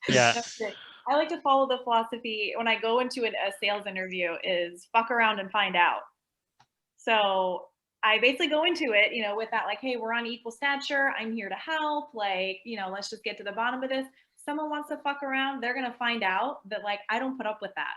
yeah. I like to follow the philosophy when I go into a sales interview is fuck around and find out. So I basically go into it, you know, with that like, hey, we're on equal stature. I'm here to help. Like, you know, let's just get to the bottom of this. Someone wants to fuck around. They're going to find out that like, I don't put up with that.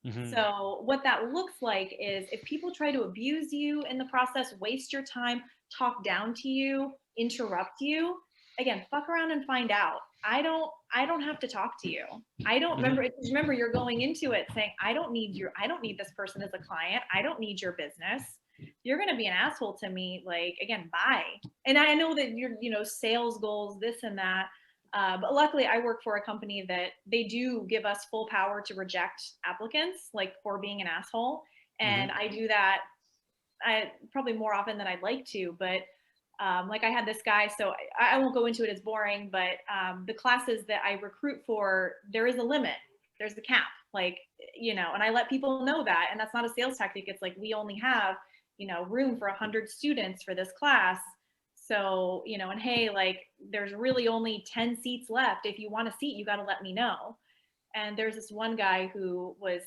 Mm-hmm. So what that looks like is if people try to abuse you in the process, waste your time, talk down to you, interrupt you, again, fuck around and find out. I don't have to talk to you. I don't remember you're going into it saying, I don't need this person as a client. I don't need your business. You're going to be an asshole to me. Like, again, bye. And I know that you're, you know, sales goals, this and that. But luckily I work for a company that they do give us full power to reject applicants, like for being an asshole. And I do that probably more often than I'd like to, but like I had this guy, so I won't go into it, it's boring, but the classes that I recruit for, there is a limit. There's the cap, like, you know, and I let people know that, and that's not a sales tactic. It's like, we only have, you know, room for 100 students for this class. So, you know, and hey, like there's really only 10 seats left. If you want a seat, you got to let me know. And there's this one guy who was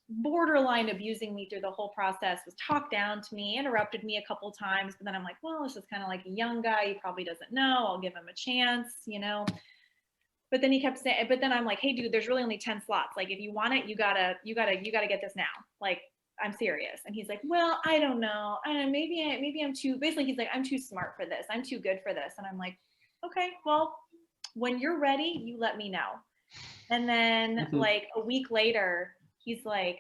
borderline abusing me through the whole process, was talked down to me, interrupted me a couple times, but then I'm like, well, this is kind of like a young guy, he probably doesn't know, I'll give him a chance, you know. But then he kept saying, but then I'm like, hey dude, there's really only 10 slots, like if you want it, you gotta get this now, like I'm serious. And he's like, well, I don't know, maybe I'm too, basically he's like, I'm too smart for this, I'm too good for this. And I'm like, okay, well, when you're ready, you let me know. And then like a week later, he's like,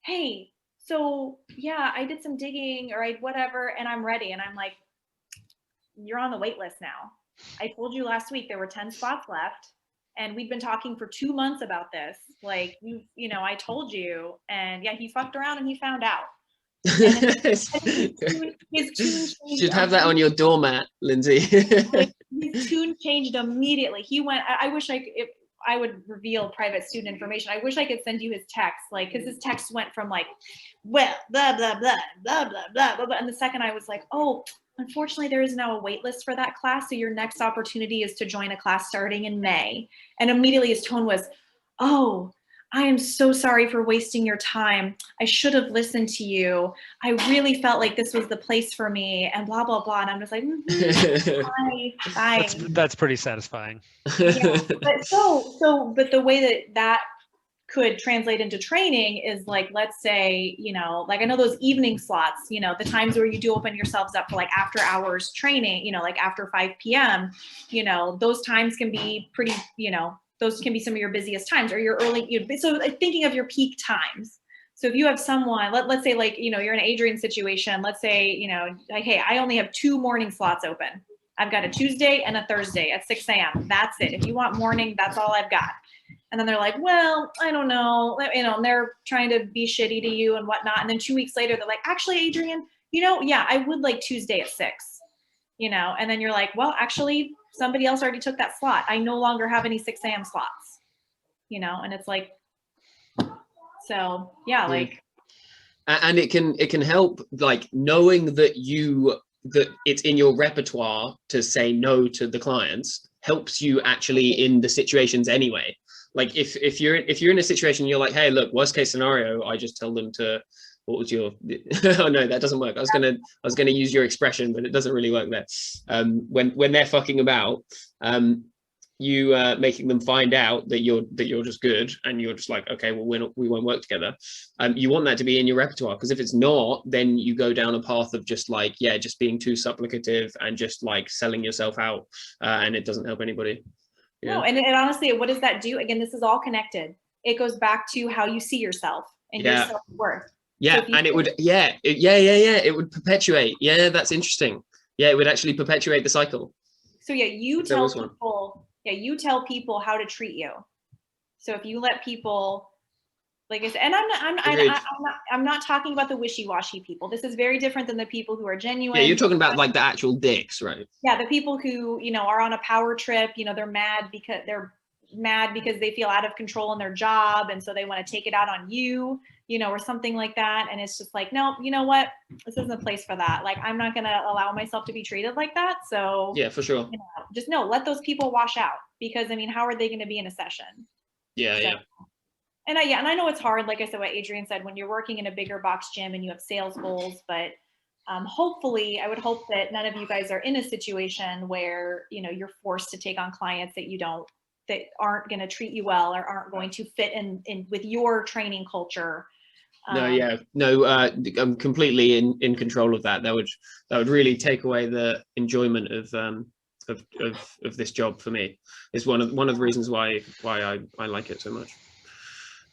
hey, so yeah, I did some digging or whatever, and I'm ready. And I'm like, you're on the wait list now. I told you last week there were 10 spots left, and we'd been talking for 2 months about this. Like, you know, I told you. And yeah, he fucked around and he found out. His tune should have that on your doormat, Lindsay. His tune changed immediately. He went, I wish I would reveal private student information. I wish I could send you his text, like, because his text went from like, well, blah, blah, blah, blah, blah, blah, blah, blah. And the second I was like, oh, unfortunately, there is now a wait list for that class. So your next opportunity is to join a class starting in May. And immediately his tone was, oh, I am so sorry for wasting your time. I should have listened to you. I really felt like this was the place for me, and blah, blah, blah. And I'm just like, bye. That's pretty satisfying. Yeah. But the way that could translate into training is like, let's say, like I know those evening slots, the times where you do open yourselves up for like after hours training, like after 5 p.m., those times can be pretty, those can be some of your busiest times or your early, so thinking of your peak times. So if you have someone, let's say like, you're in an Adrian situation, let's say, like, hey, I only have 2 morning slots open. I've got a Tuesday and a Thursday at 6 a.m. That's it. If you want morning, that's all I've got. And then they're like, well, I don't know, and they're trying to be shitty to you and whatnot. And then 2 weeks later, they're like, actually, Adrian, yeah, I would like Tuesday at 6, and then you're like, well, actually, somebody else already took that slot. I no longer have any 6 a.m. slots, and it's like, so yeah, like. And it can help, like knowing that it's in your repertoire to say no to the clients helps you actually in the situations anyway. Like if you're in a situation, you're like, hey, look, worst case scenario, I just tell them to, what was your, oh no, that doesn't work. I was gonna use your expression, but it doesn't really work there. When they're fucking about, you making them find out that you're just good, and you're just like, okay, well, we won't work together. You want that to be in your repertoire, because if it's not, then you go down a path of just like, yeah, just being too supplicative and just like selling yourself out, and it doesn't help anybody. No, and honestly, what does that do? Again, this is all connected. It goes back to how you see yourself and your self-worth. Yeah, so and it would, it would perpetuate. Yeah, that's interesting. Yeah, it would actually perpetuate the cycle. So yeah, you tell people how to treat you. So if you let people, like I said, and I'm not talking about the wishy-washy people. This is very different than the people who are genuine. Yeah, you're talking about like the actual dicks, right? Yeah, the people who, are on a power trip, they're mad because they feel out of control in their job, and so they want to take it out on you, or something like that. And it's just like, no, you know what? This isn't a place for that. Like, I'm not going to allow myself to be treated like that. So yeah, for sure. Just let those people wash out, because how are they going to be in a session? Yeah. And I know it's hard, like I said, what Adrian said, when you're working in a bigger box gym and you have sales goals, but hopefully, I would hope that none of you guys are in a situation where, you're forced to take on clients that aren't going to treat you well or aren't going to fit in with your training culture. I'm completely in control of that. That would really take away the enjoyment of this job for me. It's one of the reasons why I like it so much.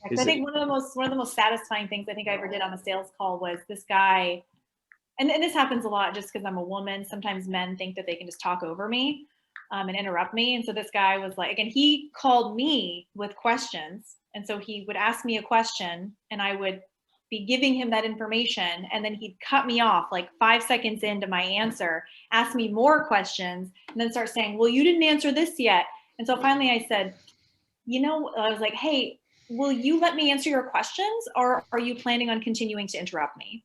I think one of the most satisfying things I think I ever did on a sales call was this guy, and this happens a lot just because I'm a woman. Sometimes men think that they can just talk over me and interrupt me. And so this guy was like, again, he called me with questions. And so he would ask me a question and I would be giving him that information. And then he'd cut me off like 5 seconds into my answer, ask me more questions, and then start saying, well, you didn't answer this yet. And so finally I said, I was like, hey, will you let me answer your questions, or are you planning on continuing to interrupt me?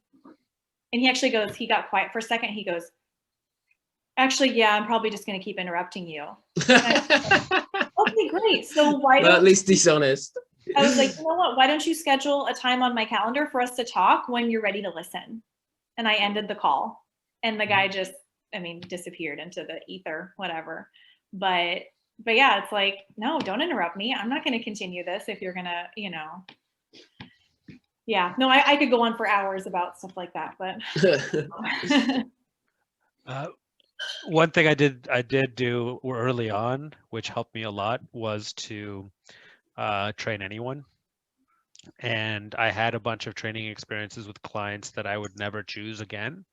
And he got quiet for a second. He goes, actually, yeah, I'm probably just going to keep interrupting you. Okay, great. So why at least he's honest. I was like, you know what? Why don't you schedule a time on my calendar for us to talk when you're ready to listen? And I ended the call, and the guy just, disappeared into the ether, whatever. But yeah, it's like, no, don't interrupt me. I'm not going to continue this if you're going to, yeah, no, I could go on for hours about stuff like that, but. One thing I did do early on, which helped me a lot, was to train anyone. And I had a bunch of training experiences with clients that I would never choose again.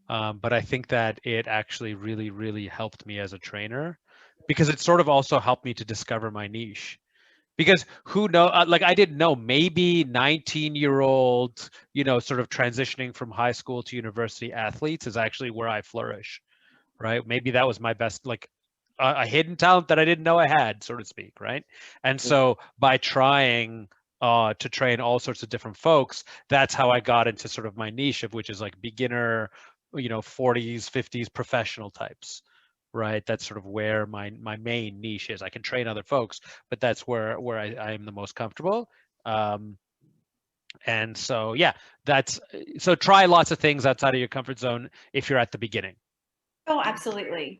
But I think that it actually really, really helped me as a trainer, because it sort of also helped me to discover my niche. Because who knows, like I didn't know, maybe 19-year-old, sort of transitioning from high school to university athletes is actually where I flourish, right? Maybe that was my best, like a hidden talent that I didn't know I had, so to speak, right? And so by trying to train all sorts of different folks, that's how I got into sort of my niche, of which is like beginner, 40s, 50s professional types, right? That's sort of where my main niche is. I can train other folks, but that's where I am the most comfortable. And so, yeah, so try lots of things outside of your comfort zone if you're at the beginning. Oh, absolutely.